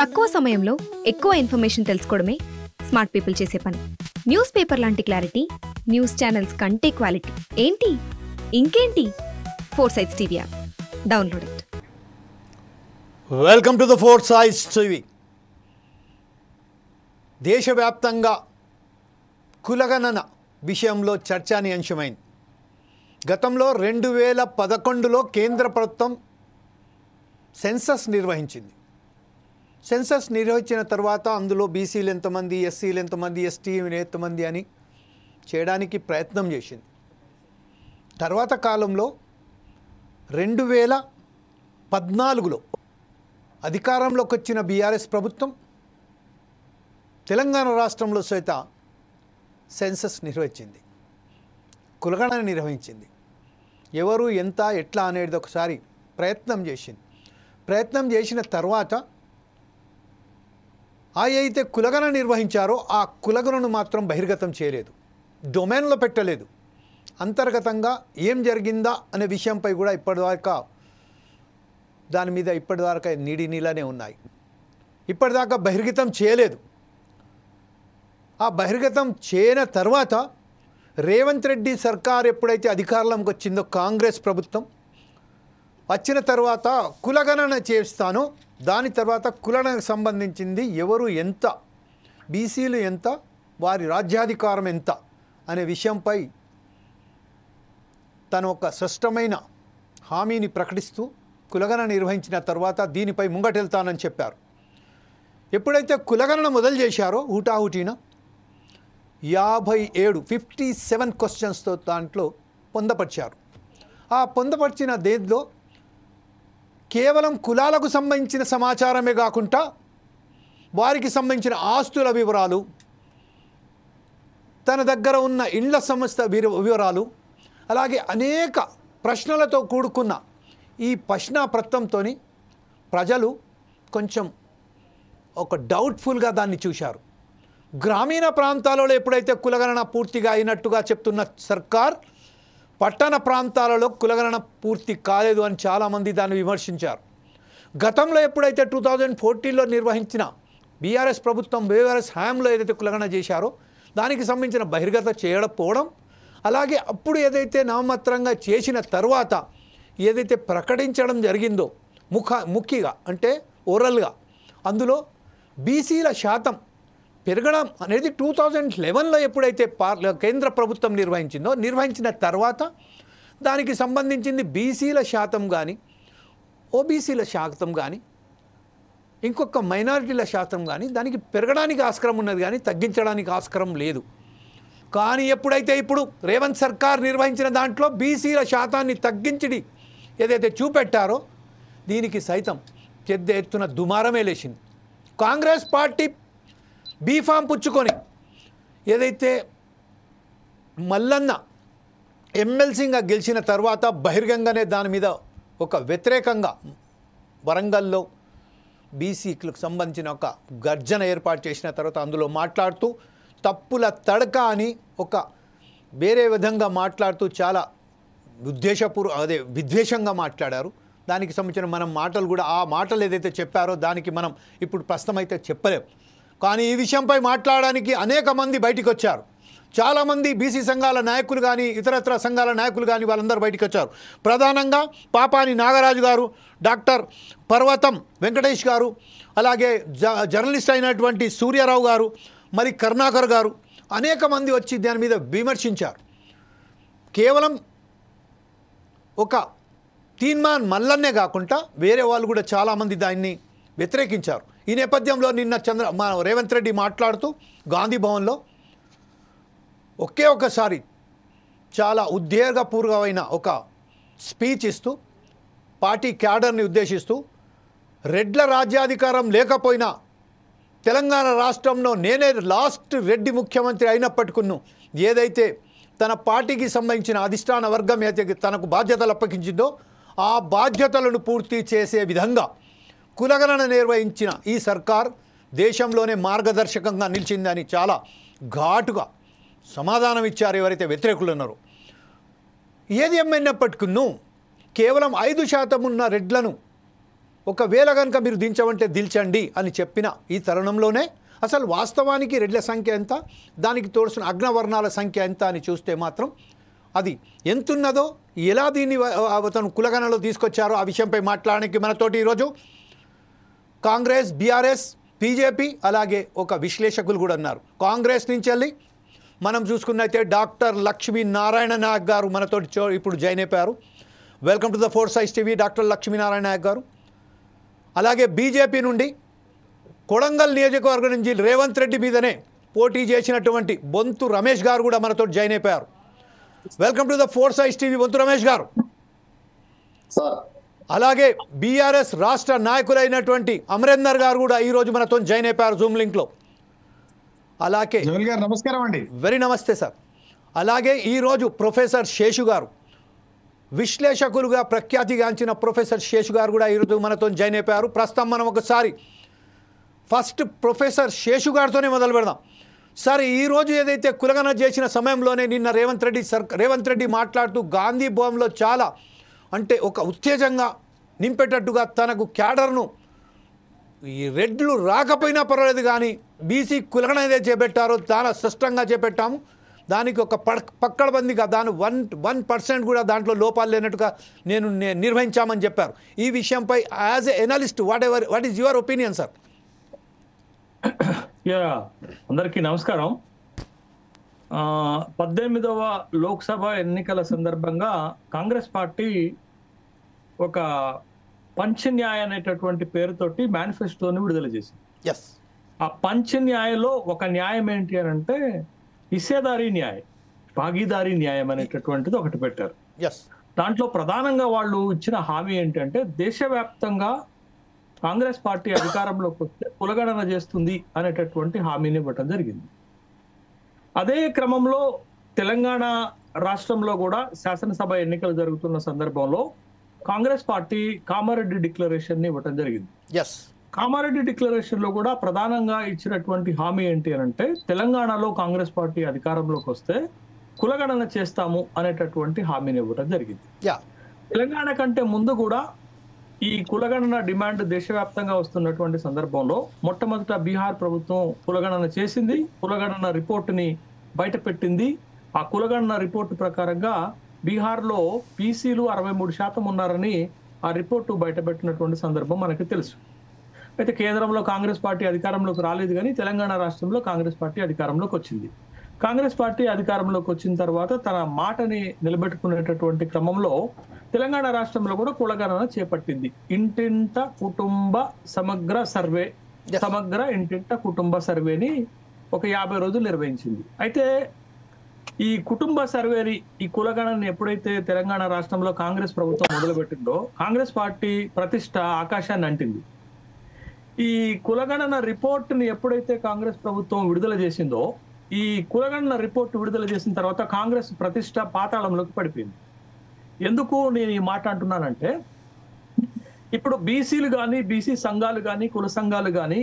తక్కువ సమయంలో ఎక్కువ ఇన్ఫర్మేషన్ తెలుసుకోవడమే స్మార్ట్ పీపుల్ చేసే పని. న్యూస్ పేపర్ లాంటి క్లారిటీ, న్యూస్ ఛానల్స్ కంటే క్వాలిటీ. ఏంటి ఇంకేంటి? 4Sides TV app download it. Welcome to the 4Sides TV. దేశవ్యాప్తంగా కులగణన విషయంలో చర్చానీయాంశమైంది. గతంలో 2011లో కేంద్ర ప్రభుత్వం సెన్సస్ నిర్వహించింది. సెన్సస్ నిర్వహించిన తర్వాత అందులో బీసీలు ఎంతమంది, ఎస్సీలు ఎంతమంది, ఎస్టీలు ఎంతమంది అని చేయడానికి ప్రయత్నం చేసింది. తర్వాత కాలంలో 2014లో అధికారంలోకి వచ్చిన బీఆర్ఎస్ ప్రభుత్వం తెలంగాణ రాష్ట్రంలో సైత సెన్సస్ నిర్వహించింది, కులగణన నిర్వహించింది. ఎవరు ఎంత ఎట్లా అనేది ఒకసారి ప్రయత్నం చేసింది. ప్రయత్నం చేసిన తర్వాత అయితే కులగణన నిర్వహించారో ఆ కులగణను మాత్రం బహిర్గతం చేయలేదు, డొమైన్లో పెట్టలేదు. అంతర్గతంగా ఏం జరిగిందా అనే విషయంపై కూడా ఇప్పటిదాకా దాని మీద నీలానే ఉన్నాయి. ఇప్పటిదాకా బహిర్గతం చేయలేదు. ఆ బహిర్గతం చేయని తర్వాత రేవంత్ రెడ్డి సర్కార్ ఎప్పుడైతే అధికారంలోకి వచ్చిందో, కాంగ్రెస్ ప్రభుత్వం వచ్చిన తర్వాత కులగణన చేస్తానో దాని తర్వాత కులగణనకు సంబంధించింది ఎవరు ఎంత, బీసీలు ఎంత, వారి రాజ్యాధికారం ఎంత అనే విషయంపై తను ఒక స్పష్టమైన హామీని ప్రకటిస్తూ కులగణన నిర్వహించిన తర్వాత దీనిపై ముంగటెళ్తానని చెప్పారు. ఎప్పుడైతే కులగణన మొదలు చేశారో హుటాహుటిన 57 క్వశ్చన్స్తో దాంట్లో పొందపరిచారు. ఆ పొందపరిచిన దేంట్లో కేవలం కులాలకు సంబంధించిన సమాచారమే కాకుండా వారికి సంబంధించిన ఆస్తుల వివరాలు, తన దగ్గర ఉన్న ఇండ్ల సంస్థ వివరాలు, అలాగే అనేక ప్రశ్నలతో కూడుకున్న ఈ ప్రశ్నాపత్రంతో ప్రజలు కొంచెం ఒక డౌట్ఫుల్గా దాన్ని చూశారు. గ్రామీణ ప్రాంతాలలో ఎప్పుడైతే కులగణన పూర్తిగా అయినట్టుగా చెప్తున్న సర్కార్, పట్టణ ప్రాంతాలలో కులగణన పూర్తి కాలేదు అని చాలామంది దాన్ని విమర్శించారు. గతంలో ఎప్పుడైతే 2014లో నిర్వహించిన బీఆర్ఎస్ ప్రభుత్వం, బీఆర్ఎస్ హయాంలో ఏదైతే కులగణన చేశారో దానికి సంబంధించిన బహిర్గత చేయకపోవడం, అలాగే అప్పుడు ఏదైతే నామమాత్రంగా చేసిన తర్వాత ఏదైతే ప్రకటించడం జరిగిందో ముఖ్యంగా అంటే ఓరల్గా, అందులో బీసీల శాతం పెరగడం అనేది 2011లో ఎప్పుడైతే కేంద్ర ప్రభుత్వం నిర్వహించిన తర్వాత దానికి సంబంధించింది బీసీల శాతం కానీ, ఓబీసీల శాతం కానీ, ఇంకొక మైనారిటీల శాతం కానీ దానికి పెరగడానికి ఆస్కారం ఉన్నది కానీ తగ్గించడానికి ఆస్కారం లేదు. కానీ ఎప్పుడైతే ఇప్పుడు రేవంత్ సర్కార్ నిర్వహించిన దాంట్లో బీసీల శాతాన్ని తగ్గించడి ఏదైతే చూపెట్టారో దీనికి సైతం పెద్ద ఎత్తున దుమారమే లేచింది. కాంగ్రెస్ పార్టీ బీఫామ్ పుచ్చుకొని ఏదైతే మల్లన్న ఎమ్మెల్సీగా గెలిచిన తర్వాత బహిర్గంగానే దాని మీద ఒక వ్యతిరేకంగా వరంగల్లో బీసీలకు సంబంధించిన ఒక గర్జన ఏర్పాటు చేసిన తర్వాత అందులో మాట్లాడుతూ తప్పుల తడక అని ఒక వేరే విధంగా మాట్లాడుతూ చాలా విద్వేషంగా మాట్లాడారు. దానికి సంబంధించిన మనం మాటలు కూడా, ఆ మాటలు ఏదైతే చెప్పారో దానికి మనం ఇప్పుడు ప్రస్తుతం అయితే చెప్పలేం. కానీ ఈ విషయంపై మాట్లాడడానికి అనేక మంది బయటికి వచ్చారు. చాలామంది బీసీ సంఘాల నాయకులు కానీ, ఇతరత్ర సంఘాల నాయకులు కానీ వాళ్ళందరూ బయటికి వచ్చారు. ప్రధానంగా పాపాని నాగరాజు గారు, డాక్టర్ పర్వతం వెంకటేష్ గారు, అలాగే జర్నలిస్ట్ అయినటువంటి సూర్యారావు గారు, మరి కరుణాకర్ గారు, అనేక మంది వచ్చి దాని మీద విమర్శించారు. కేవలం ఒక తీన్మాన్ మల్లన్నే కాకుండా వేరే వాళ్ళు కూడా చాలామంది దాన్ని వ్యతిరేకించారు. ఈ నేపథ్యంలో నిన్న రేవంత్ రెడ్డి మాట్లాడుతూ గాంధీ భవన్లో ఒకసారి చాలా ఉద్వేగపూర్వమైన ఒక స్పీచ్ ఇస్తూ పార్టీ క్యాడర్ని ఉద్దేశిస్తూ, రెడ్ల రాజ్యాధికారం లేకపోయినా తెలంగాణ రాష్ట్రంలో నేనే లాస్ట్ రెడ్డి ముఖ్యమంత్రి అయినప్పటికీ ఏదైతే తన పార్టీకి సంబంధించిన అధిష్టాన వర్గం అయితే తనకు బాధ్యతలు అప్పగించిందో ఆ బాధ్యతలను పూర్తి చేసే విధంగా కులగణన నిర్వహించిన ఈ సర్కార్ దేశంలోనే మార్గదర్శకంగా నిలిచిందని చాలా ఘాటుగా సమాధానం ఇచ్చారు ఎవరైతే వ్యతిరేకులు ఉన్నారో. ఏది ఏమైనప్పటికీ కేవలం 5% ఉన్న రెడ్లను ఒకవేళ కనుక మీరు దించమంటే దించండి అని చెప్పిన ఈ తరుణంలోనే అసలు వాస్తవానికి రెడ్ల సంఖ్య ఎంత, దానికి తోడుసిన అగ్రవర్ణాల సంఖ్య ఎంత అని చూస్తే మాత్రం అది ఎంతున్నదో, ఎలా దీన్ని అతను కులగణలో తీసుకొచ్చారో ఆ విషయంపై మాట్లాడడానికి మనతోటి ఈరోజు కాంగ్రెస్, బీఆర్ఎస్, బీజేపీ అలాగే ఒక విశ్లేషకులు కూడా ఉన్నారు. కాంగ్రెస్ నుంచి వెళ్ళి మనం చూసుకున్నైతే డాక్టర్ లక్ష్మీనారాయణ నాయక్ గారు మనతోటి ఇప్పుడు జాయిన్ అయిపోయారు. వెల్కమ్ టు ద ఫోర్ సైజ్ టీవీ డాక్టర్ లక్ష్మీనారాయణ నాయక్ గారు. అలాగే బీజేపీ నుండి కొడంగల్ నియోజకవర్గం నుంచి రేవంత్ రెడ్డి మీదనే పోటీ చేసినటువంటి బొంతు రమేష్ గారు కూడా మనతో జాయిన్ అయిపోయారు. వెల్కమ్ టు ద ఫోర్ సైజ్ టీవీ బొంతు రమేష్ గారు. అలాగే బీఆర్ఎస్ రాష్ట్ర నాయకులైనటువంటి అమరేందర్ గారు కూడా ఈరోజు మనతో జాయిన్ అయిపోయారు జూమ్ లింక్లో. అలాగే నమస్కారం అండి. వెరీ నమస్తే సార్. అలాగే ఈరోజు ప్రొఫెసర్ శేషు గారు, విశ్లేషకులుగా ప్రఖ్యాతిగాంచిన ప్రొఫెసర్ శేషు గారు కూడా ఈరోజు మనతో జాయిన్ అయిపోయారు. ప్రస్తుతం మనం ఒకసారి ఫస్ట్ ప్రొఫెసర్ శేషు గారితోనే మొదలు పెడదాం. సార్, ఈరోజు ఏదైతే కులగణ చేసిన సమయంలోనే నిన్న రేవంత్ రెడ్డి మాట్లాడుతూ గాంధీ భవన్లో చాలా అంటే ఒక ఉత్తేజంగా నింపేటట్టుగా తనకు క్యాడర్ను ఈ రెడ్లు రాకపోయినా పర్వాలేదు కానీ బీసీ కులగణ ఏదైతే చేపట్టారో చాలా స్పష్టంగా చేపట్టాము, దానికి ఒక పక్కడబందిగా దాని 1% కూడా దాంట్లో లోపాలు లేనట్టుగా నిర్వహించామని చెప్పారు. ఈ విషయంపై as a analyst what is your opinion sir? అందరికీ నమస్కారం. 18వ లోక్సభ ఎన్నికల సందర్భంగా కాంగ్రెస్ పార్టీ ఒక పంచన్యాయ అనేటటువంటి పేరుతోటి మేనిఫెస్టోని విడుదల చేసింది. ఆ పంచన్యాయలో ఒక న్యాయం ఏంటి అని అంటే హిస్సేదారీ న్యాయం, భాగీదారీ న్యాయం అనేటటువంటిది ఒకటి పెట్టారు. దాంట్లో ప్రధానంగా వాళ్ళు ఇచ్చిన హామీ ఏంటంటే దేశవ్యాప్తంగా కాంగ్రెస్ పార్టీ అధికారంలోకి వస్తే కులగణన చేస్తుంది అనేటటువంటి హామీని ఇవ్వటం జరిగింది. అదే క్రమంలో తెలంగాణ రాష్ట్రంలో కూడా శాసనసభ ఎన్నికలు జరుగుతున్న సందర్భంలో కాంగ్రెస్ పార్టీ కామారెడ్డి డిక్లరేషన్ ని ఇవ్వటం జరిగింది. కామారెడ్డి డిక్లరేషన్ లో కూడా ప్రధానంగా ఇచ్చినటువంటి హామీ ఏంటి అని అంటే తెలంగాణలో కాంగ్రెస్ పార్టీ అధికారంలోకి వస్తే కులగణన చేస్తాము అనేటటువంటి హామీని ఇవ్వటం జరిగింది. తెలంగాణ కంటే ముందు కూడా ఈ కులగణన డిమాండ్ దేశవ్యాప్తంగా వస్తున్నటువంటి సందర్భంలో మొట్టమొదట బీహార్ ప్రభుత్వం కులగణన చేసింది, కులగణన రిపోర్టుని బయట పెట్టింది. ఆ కులగణన రిపోర్టు ప్రకారంగా బీహార్లో బీసీలు 63% ఉన్నారని ఆ రిపోర్టు బయట పెట్టినటువంటి సందర్భం మనకి తెలుసు. అయితే కేంద్రంలో కాంగ్రెస్ పార్టీ అధికారంలోకి రాలేదు, కానీ తెలంగాణ రాష్ట్రంలో కాంగ్రెస్ పార్టీ అధికారంలోకి వచ్చింది. కాంగ్రెస్ పార్టీ అధికారంలోకి వచ్చిన తర్వాత తన మాటని నిలబెట్టుకునేటటువంటి క్రమంలో తెలంగాణ రాష్ట్రంలో కూడా కులగణన చేపట్టింది. ఇంటింట కుటుంబ సమగ్ర సర్వే, సమగ్ర ఇంటింట కుటుంబ సర్వేని ఒక 50 రోజులు నిర్వహించింది. అయితే ఈ కుటుంబ సర్వేని, ఈ కులగణన ఎప్పుడైతే తెలంగాణ రాష్ట్రంలో కాంగ్రెస్ ప్రభుత్వం మొదలుపెట్టిందో కాంగ్రెస్ పార్టీ ప్రతిష్ట ఆకాశాన్ని అంటింది. ఈ కులగణన రిపోర్టుని ఎప్పుడైతే కాంగ్రెస్ ప్రభుత్వం విడుదల చేసిందో, ఈ కులగణన రిపోర్టు విడుదల చేసిన తర్వాత కాంగ్రెస్ ప్రతిష్ట పాతాళంలోకి పడిపోయింది. ఎందుకు నేను ఈ మాట అంటున్నానంటే, ఇప్పుడు బీసీలు కానీ, బీసీ సంఘాలు కానీ, కుల సంఘాలు కానీ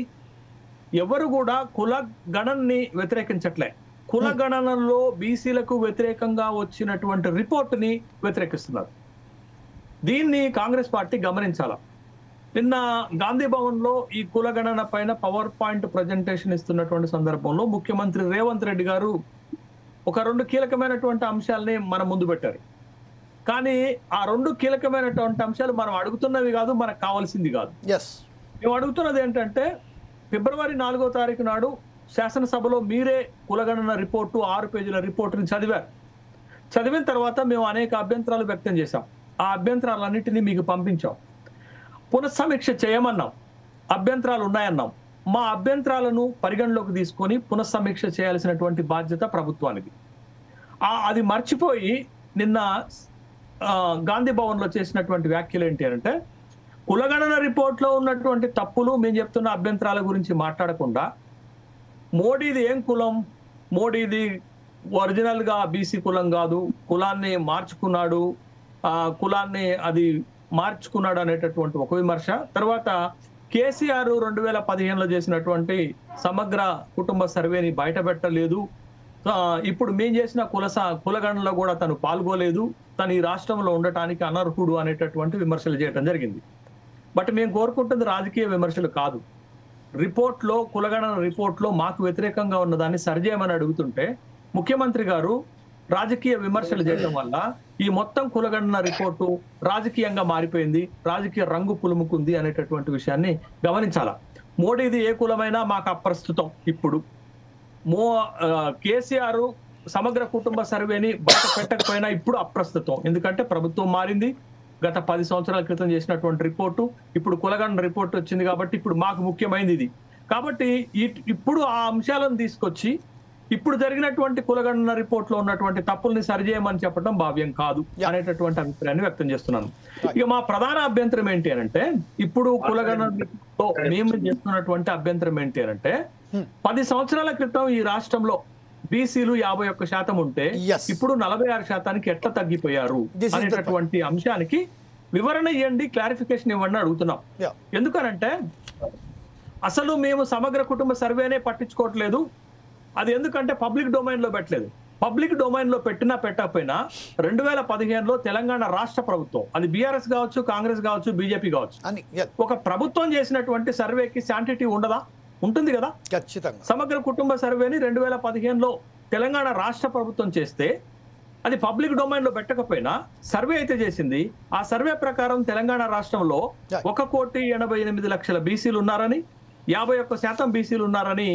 ఎవరు కూడా కుల గణనని వ్యతిరేకించట్లే. కుల గణనలో బీసీలకు వ్యతిరేకంగా వచ్చినటువంటి రిపోర్టుని వ్యతిరేకిస్తున్నారు. దీన్ని కాంగ్రెస్ పార్టీ గమనించాల. నిన్న గాంధీ భవన్ లో ఈ కులగణన పైన పవర్ పాయింట్ ప్రజెంటేషన్ ఇస్తున్నటువంటి సందర్భంలో ముఖ్యమంత్రి రేవంత్ రెడ్డి గారు ఒక 2 కీలకమైనటువంటి అంశాలని మన ముందు పెట్టారు. కానీ ఆ 2 కీలకమైనటువంటి అంశాలు మనం అడుగుతున్నవి కాదు, మనకు కావాల్సింది కాదు. మేము అడుగుతున్నది ఏంటంటే, ఫిబ్రవరి 4వ తారీఖు నాడు శాసనసభలో మీరే కులగణన రిపోర్టు 6 పేజీల రిపోర్టుని చదివారు. చదివిన తర్వాత మేము అనేక అభ్యంతరాలు వ్యక్తం చేశాం. ఆ అభ్యంతరాలన్నింటినీ మీకు పంపించాం. పునఃసమీక్ష చేయమన్నాం, అభ్యంతరాలు ఉన్నాయన్నాం. మా అభ్యంతరాలను పరిగణలోకి తీసుకొని పునఃసమీక్ష చేయాల్సినటువంటి బాధ్యత ప్రభుత్వానికి. అది మర్చిపోయి నిన్న గాంధీ భవన్ లో చేసినటువంటి వ్యాఖ్యలు ఏంటి అంటే, కులగణన రిపోర్ట్ లో ఉన్నటువంటి తప్పులు, మేము చెప్తున్న అభ్యంతరాల గురించి మాట్లాడకుండా మోడీది ఏం కులం, మోడీది ఒరిజినల్ గా బీసీ కులం కాదు, కులాన్ని మార్చుకున్నాడు, కులాన్ని అది మార్చుకున్నాడు అనేటటువంటి ఒక విమర్శ. తర్వాత కేసీఆర్ 2015లో చేసినటువంటి సమగ్ర కుటుంబ సర్వేని బయట పెట్టలేదు, ఇప్పుడు మేము చేసిన కులగణనలో కూడా తను పాల్గొలేదు, తను ఈ రాష్ట్రంలో ఉండటానికి అనర్హుడు అనేటటువంటి విమర్శలు చేయడం జరిగింది. బట్ మేము కోరుకుంటుంది రాజకీయ విమర్శలు కాదు. రిపోర్ట్లో, కులగణన రిపోర్ట్లో మాకు వ్యతిరేకంగా ఉన్నదాన్ని సరిచేయమని అడుగుతుంటే ముఖ్యమంత్రి గారు రాజకీయ విమర్శలు చేయడం వల్ల ఈ మొత్తం కులగణన రిపోర్టు రాజకీయంగా మారిపోయింది, రాజకీయ రంగు పులుముకుంది అనేటటువంటి విషయాన్ని గమనించాల. మోడీది ఏ కులమైనా మాకు అప్రస్తుతం. ఇప్పుడు కేసీఆర్ సమగ్ర కుటుంబ సర్వేని బయట పెట్టకపోయినా ఇప్పుడు అప్రస్తుతం. ఎందుకంటే ప్రభుత్వం మారింది. గత 10 సంవత్సరాల క్రితం చేసినటువంటి రిపోర్టు ఇప్పుడు కులగణన రిపోర్టు వచ్చింది కాబట్టి ఇప్పుడు మాకు ముఖ్యమైనది ఇది. కాబట్టి ఇప్పుడు ఆ అంశాలను తీసుకొచ్చి ఇప్పుడు జరిగినటువంటి కులగణన రిపోర్ట్ లో ఉన్నటువంటి తప్పుల్ని సరిచేయమని చెప్పడం భావ్యం కాదు అనేటటువంటి అభిప్రాయాన్ని వ్యక్తం చేస్తున్నాను. ఇక మా ప్రధాన అభ్యంతరం ఏంటి అనంటే, ఇప్పుడు కులగణనలో మేము చేస్తున్నటువంటి అభ్యంతరం ఏంటి అనంటే, 10 సంవత్సరాల క్రితం ఈ రాష్ట్రంలో బీసీలు 51% ఉంటే ఇప్పుడు 46% ఎట్లా తగ్గిపోయారు అనేటటువంటి అంశానికి వివరణ ఇవ్వండి, క్లారిఫికేషన్ ఇవ్వండి అడుగుతున్నాం. ఎందుకనంటే అసలు మేము సమగ్ర కుటుంబ సర్వేనే పట్టించుకోవట్లేదు. అది ఎందుకంటే పబ్లిక్ డొమైన్ లో పెట్టలేదు. పబ్లిక్ డొమైన్ లో పెట్టినా పెట్టకపోయినా 2015లో తెలంగాణ రాష్ట్ర ప్రభుత్వం, అది బీఆర్ఎస్ కావచ్చు, కాంగ్రెస్ కావచ్చు, బీజేపీ కావచ్చు, ఒక ప్రభుత్వం చేసినటువంటి సర్వేకి శాంటిటీ ఉండదా? ఉంటుంది కదా. ఖచ్చితంగా సమగ్ర కుటుంబ సర్వేని 2015లో తెలంగాణ రాష్ట్ర ప్రభుత్వం చేస్తే అది పబ్లిక్ డొమైన్ లో పెట్టకపోయినా సర్వే అయితే చేసింది. ఆ సర్వే ప్రకారం తెలంగాణ రాష్ట్రంలో 1,88,00,000 బీసీలు ఉన్నారని, 51% బీసీలు ఉన్నారని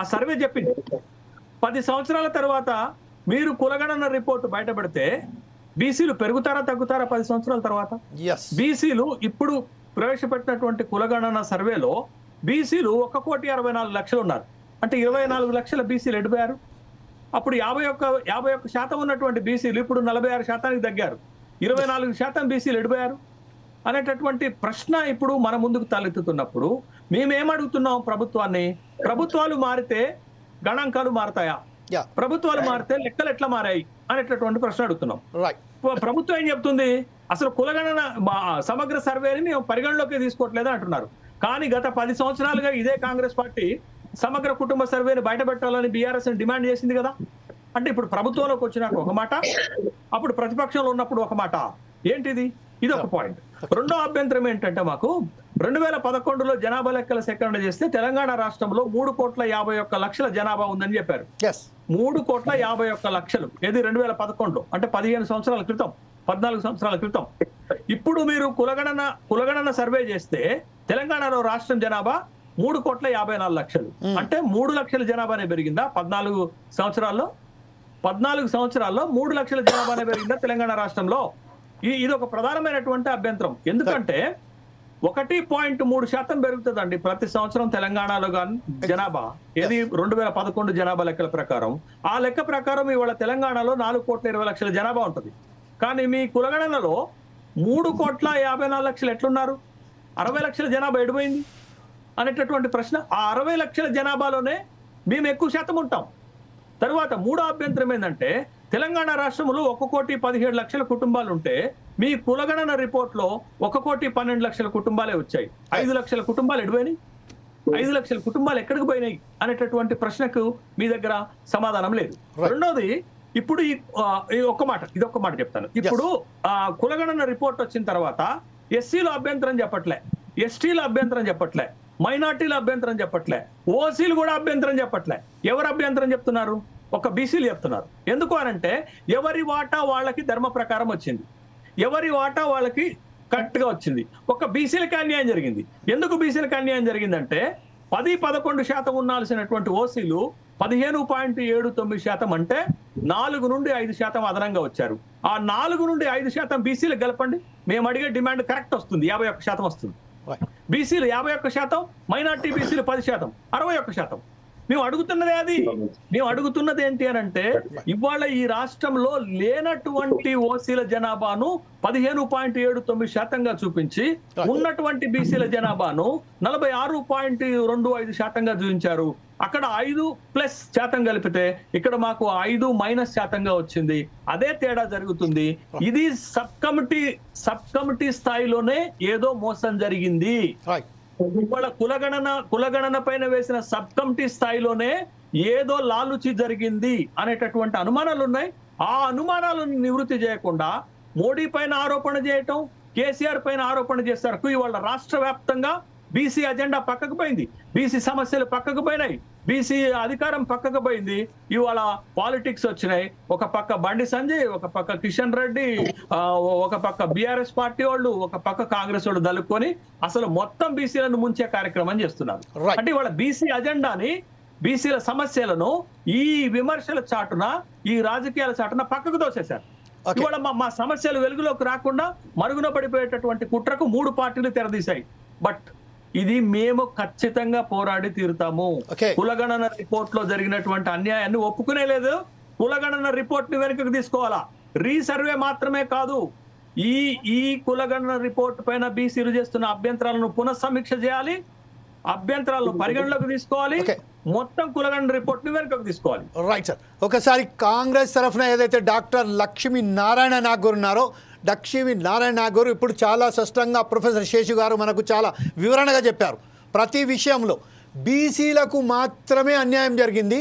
ఆ సర్వే చెప్పింది. 10 సంవత్సరాల తర్వాత మీరు కులగణన రిపోర్టు బయట పెడితే బీసీలు పెరుగుతారా తగ్గుతారా? 10 సంవత్సరాల తర్వాత బీసీలు ఇప్పుడు ప్రవేశపెట్టినటువంటి కులగణన సర్వేలో బీసీలు 1,64,00,000 ఉన్నారు. అంటే 24 లక్షల బీసీలు ఎడిపోయారు. అప్పుడు 51% ఉన్నటువంటి బీసీలు ఇప్పుడు 46% తగ్గారు. 24% బీసీలు ఎడిపోయారు అనేటటువంటి ప్రశ్న ఇప్పుడు మన ముందుకు తలెత్తుతున్నప్పుడు మేమేమడుగుతున్నాం ప్రభుత్వాన్ని? ప్రభుత్వాలు మారితే గణాంకాలు మారతాయా? ప్రభుత్వాలు మారితే లెక్కలు ఎట్లా మారాయి అనేటటువంటి ప్రశ్న అడుగుతున్నాం. ప్రభుత్వం ఏం చెప్తుంది? అసలు కులగణన సమగ్ర సర్వేని మేము పరిగణలోకి తీసుకోవట్లేదు అంటున్నారు. కానీ గత 10 సంవత్సరాలుగా ఇదే కాంగ్రెస్ పార్టీ సమగ్ర కుటుంబ సర్వేని బయట పెట్టాలని బీఆర్ఎస్ డిమాండ్ చేసింది కదా. అంటే ఇప్పుడు ప్రభుత్వంలోకి వచ్చినాక ఒక మాట, అప్పుడు ప్రతిపక్షంలో ఉన్నప్పుడు ఒక మాట. ఏంటిది? ఇది ఒక పాయింట్. రెండో అభ్యంతరం ఏంటంటే, మాకు 2011లో జనాభా లెక్కల సేకరణ చేస్తే తెలంగాణ రాష్ట్రంలో 3,51,00,000 జనాభా ఉందని చెప్పారు. 3,51,00,000 ఏది 2011లో, అంటే 15 సంవత్సరాల క్రితం, 14 సంవత్సరాల క్రితం. ఇప్పుడు మీరు కులగణన సర్వే చేస్తే తెలంగాణలో రాష్ట్రం జనాభా 3,54,00,000. అంటే 3 లక్షల జనాభానే పెరిగిందా 14 సంవత్సరాల్లో? 14 సంవత్సరాల్లో 3 లక్షల జనాభానే పెరిగిందా తెలంగాణ రాష్ట్రంలో? ఇది ఒక ప్రధానమైనటువంటి అభ్యంతరం. ఎందుకంటే 1.3% పెరుగుతుందండి ప్రతి సంవత్సరం తెలంగాణలో కానీ జనాభా. ఏది 2011 జనాభా లెక్కల ప్రకారం. ఆ లెక్క ప్రకారం ఇవాళ తెలంగాణలో 4,20,00,000 జనాభా ఉంటుంది. కానీ మీ కులగణనలో 3,54,00,000 ఎట్లున్నారు? 60 లక్షల జనాభా ఎడిపోయింది అనేటటువంటి ప్రశ్న. ఆ 60 లక్షల జనాభాలోనే మేము ఎక్కువ శాతం ఉంటాం. తరువాత మూడో అభ్యంతరం ఏంటంటే, తెలంగాణ రాష్ట్రంలో 1,17,00,000 కుటుంబాలు ఉంటే మీ కులగణన రిపోర్ట్ లో 1,12,00,000 కుటుంబాలే వచ్చాయి. 5 లక్షల కుటుంబాలు ఎడిపోయినాయి. 5 లక్షల కుటుంబాలు ఎక్కడికి పోయినాయి అనేటటువంటి ప్రశ్నకు మీ దగ్గర సమాధానం లేదు. రెండోది, ఇప్పుడు ఒక్క మాట చెప్తాను. ఇప్పుడు కులగణన రిపోర్ట్ వచ్చిన తర్వాత ఎస్సీలు అభ్యంతరం చెప్పట్లే, ఎస్టీలు అభ్యంతరం చెప్పట్లే, మైనార్టీల అభ్యంతరం చెప్పట్లే, ఓసీలు కూడా అభ్యంతరం చెప్పట్లే. ఎవరు అభ్యంతరం చెప్తున్నారు? ఒక బీసీలు చెప్తున్నారు. ఎందుకు అనంటే, ఎవరి వాటా వాళ్ళకి ధర్మ ప్రకారం వచ్చింది, ఎవరి వాటా వాళ్ళకి కరెక్ట్ గా వచ్చింది. ఒక బీసీలకి అన్యాయం జరిగింది. ఎందుకు బీసీలకి అన్యాయం జరిగిందంటే, 10-11% ఉండాల్సినటువంటి ఓసీలు 15.79%, అంటే 4 నుండి 5% అదనంగా వచ్చారు. ఆ 4 నుండి 5% బీసీలకు గెలపండి, మేము అడిగే డిమాండ్ కరెక్ట్ వస్తుంది, 51% వస్తుంది. బీసీలు 51%, మైనార్టీ బీసీలు 10%, 61%. మేము అడుగుతున్నది ఏంటి అని అంటే, ఇవాళ ఈ రాష్ట్రంలో లేనటువంటి ఓసీల జనాభాను 15.79%గా చూపించి ఉన్నటువంటి బీసీల జనాభాను 46.25%గా చూపించారు. అక్కడ 5+% కలిపితే ఇక్కడ మాకు 5- వచ్చింది. అదే తేడా జరుగుతుంది. ఇది సబ్ కమిటీ స్థాయిలోనే ఏదో మోసం జరిగింది. ఇవాళ కులగణన పైన వేసిన సబ్ కమిటీ స్థాయిలోనే ఏదో లాలుచి జరిగింది అనేటటువంటి అనుమానాలు ఉన్నాయి. ఆ అనుమానాలను నివృత్తి చేయకుండా మోడీ పైన ఆరోపణ చేయటం, కేసీఆర్ పైన ఆరోపణ చేస్తారు. ఇవాళ రాష్ట్ర వ్యాప్తంగా బీసీ అజెండా పక్కకు పోయింది, బీసీ సమస్యలు పక్కకు పోయినాయి, బీసీ అధికారం పక్కకు పోయింది. ఇవాళ పాలిటిక్స్ వచ్చినాయి. ఒక పక్క బండి సంజయ్, ఒక పక్క కిషన్ రెడ్డి, ఒక పక్క బీఆర్ఎస్ పార్టీ వాళ్ళు, ఒక పక్క కాంగ్రెస్ వాళ్ళు దలుపుకొని అసలు మొత్తం బీసీలను ముంచే కార్యక్రమం చేస్తున్నారు. అంటే ఇవాళ బీసీ అజెండాని, బీసీల సమస్యలను ఈ విమర్శల చాటున, ఈ రాజకీయాల చాటున పక్కకు తోసేశారు. ఇవాళ మా సమస్యలు వెలుగులోకి రాకుండా మరుగున పడిపోయేటటువంటి కుట్రకు 3 పార్టీలు తెరదీశాయి. బట్ ఇది మేము ఖచ్చితంగా పోరాడి తీరుతాము. కులగణన రిపోర్ట్ లో జరిగినటువంటి అన్యాయాన్ని ఒప్పుకునే లేదు. కులగణన రిపోర్ట్ ని వెనుకకు తీసుకోవాలా. రీసర్వే మాత్రమే కాదు, ఈ కులగణన రిపోర్ట్ పైన బీసీలు చేస్తున్న అభ్యంతరాలను పునఃసమీక్ష చేయాలి, అభ్యంతరాలను పరిగణలోకి తీసుకోవాలి, మొత్తం కులగణన రిపోర్ట్ ని వెనుకకు తీసుకోవాలి. Right sir. ఒకసారి కాంగ్రెస్ తరఫున ఏదైతే డాక్టర్ లక్ష్మీనారాయణ నాగూర్ ఉన్నారో, లక్ష్మీనారాయణ నాగూర్ ఇప్పుడు చాలా స్పష్టంగా ప్రొఫెసర్ శేషు గారు మనకు చాలా వివరణగా చెప్పారు. ప్రతి విషయంలో బీసీలకు మాత్రమే అన్యాయం జరిగింది,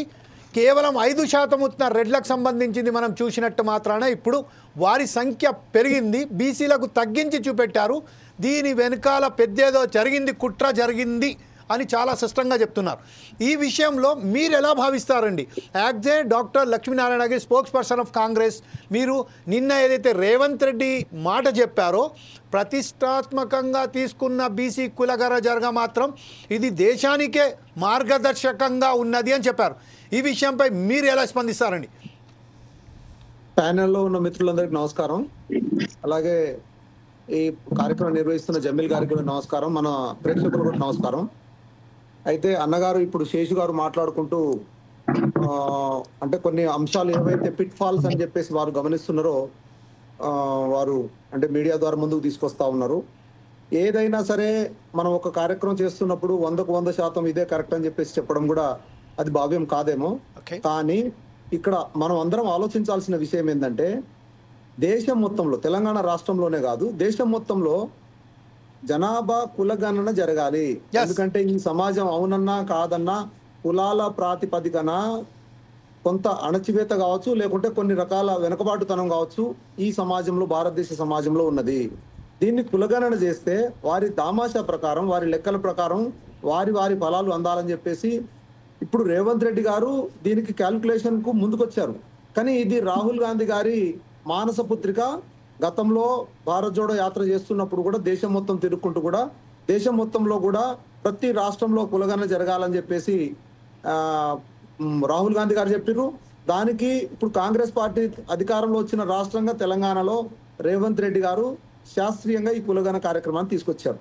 కేవలం 5% వచ్చిన రెడ్లకు సంబంధించింది మనం చూసినట్టు మాత్రాన ఇప్పుడు వారి సంఖ్య పెరిగింది, బీసీలకు తగ్గించి చూపెట్టారు. దీని వెనకాల పెద్దేదో జరిగింది, కుట్ర జరిగింది అని చాలా స్పష్టంగా చెప్తున్నారు. ఈ విషయంలో మీరు ఎలా భావిస్తారండి? యాజ్ ఏ డాక్టర్ లక్ష్మీనారాయణ గారి స్పోక్స్ పర్సన్ ఆఫ్ కాంగ్రెస్, మీరు నిన్న ఏదైతే రేవంత్ రెడ్డి మాట చెప్పారో, ప్రతిష్టాత్మకంగా తీసుకున్న బీసీ కులగర జరగ మాత్రం ఇది దేశానికే మార్గదర్శకంగా ఉన్నది అని చెప్పారు. ఈ విషయంపై మీరు ఎలా స్పందిస్తారండి? ప్యానెల్లో ఉన్న మిత్రులందరికీ నమస్కారం. అలాగే ఈ కార్యక్రమం నిర్వహిస్తున్న జమీల్ గారికి కూడా నమస్కారం, మన ప్రేక్షకులు కూడా నమస్కారం. అయితే అన్నగారు ఇప్పుడు శేషు గారు మాట్లాడుకుంటూ అంటే కొన్ని అంశాలు ఏవైతే పిట్ ఫాల్స్ అని చెప్పేసి వారు గమనిస్తున్నారో వారు అంటే మీడియా ద్వారా ముందుకు తీసుకొస్తా ఉన్నారు. ఏదైనా సరే మనం ఒక కార్యక్రమం చేస్తున్నప్పుడు 100కు 100% ఇదే కరెక్ట్ అని చెప్పేసి చెప్పడం కూడా అది భావ్యం కాదేమో. కానీ ఇక్కడ మనం అందరం ఆలోచించాల్సిన విషయం ఏంటంటే, దేశం మొత్తంలో, తెలంగాణ రాష్ట్రంలోనే కాదు దేశం మొత్తంలో జనాభా కులగణన జరగాలి. ఎందుకంటే ఈ సమాజం అవునన్నా కాదన్నా కులాల ప్రాతిపదికన కొంత అణచివేత కావచ్చు, లేకుంటే కొన్ని రకాల వెనుకబాటుతనం కావచ్చు ఈ సమాజంలో, భారతదేశ సమాజంలో ఉన్నది. దీన్ని కులగణన చేస్తే వారి దామాషా ప్రకారం, వారి లెక్కల ప్రకారం వారి ఫలాలు అందాలని చెప్పేసి ఇప్పుడు రేవంత్ రెడ్డి గారు దీనికి క్యాల్కులేషన్ కు ముందుకొచ్చారు. కానీ ఇది రాహుల్ గాంధీ గారి మానస పుత్రిక. గతంలో భారత్ జోడో యాత్ర చేస్తున్నప్పుడు కూడా దేశం మొత్తం తిరుగుకుంటూ కూడా దేశం మొత్తంలో కూడా ప్రతి రాష్ట్రంలో కులగణన జరగాలని చెప్పేసి రాహుల్ గాంధీ గారు చెప్పారు. దానికి ఇప్పుడు కాంగ్రెస్ పార్టీ అధికారంలో వచ్చిన రాష్ట్రంగా తెలంగాణలో రేవంత్ రెడ్డి గారు శాస్త్రీయంగా ఈ కులగణన కార్యక్రమాన్ని తీసుకొచ్చారు.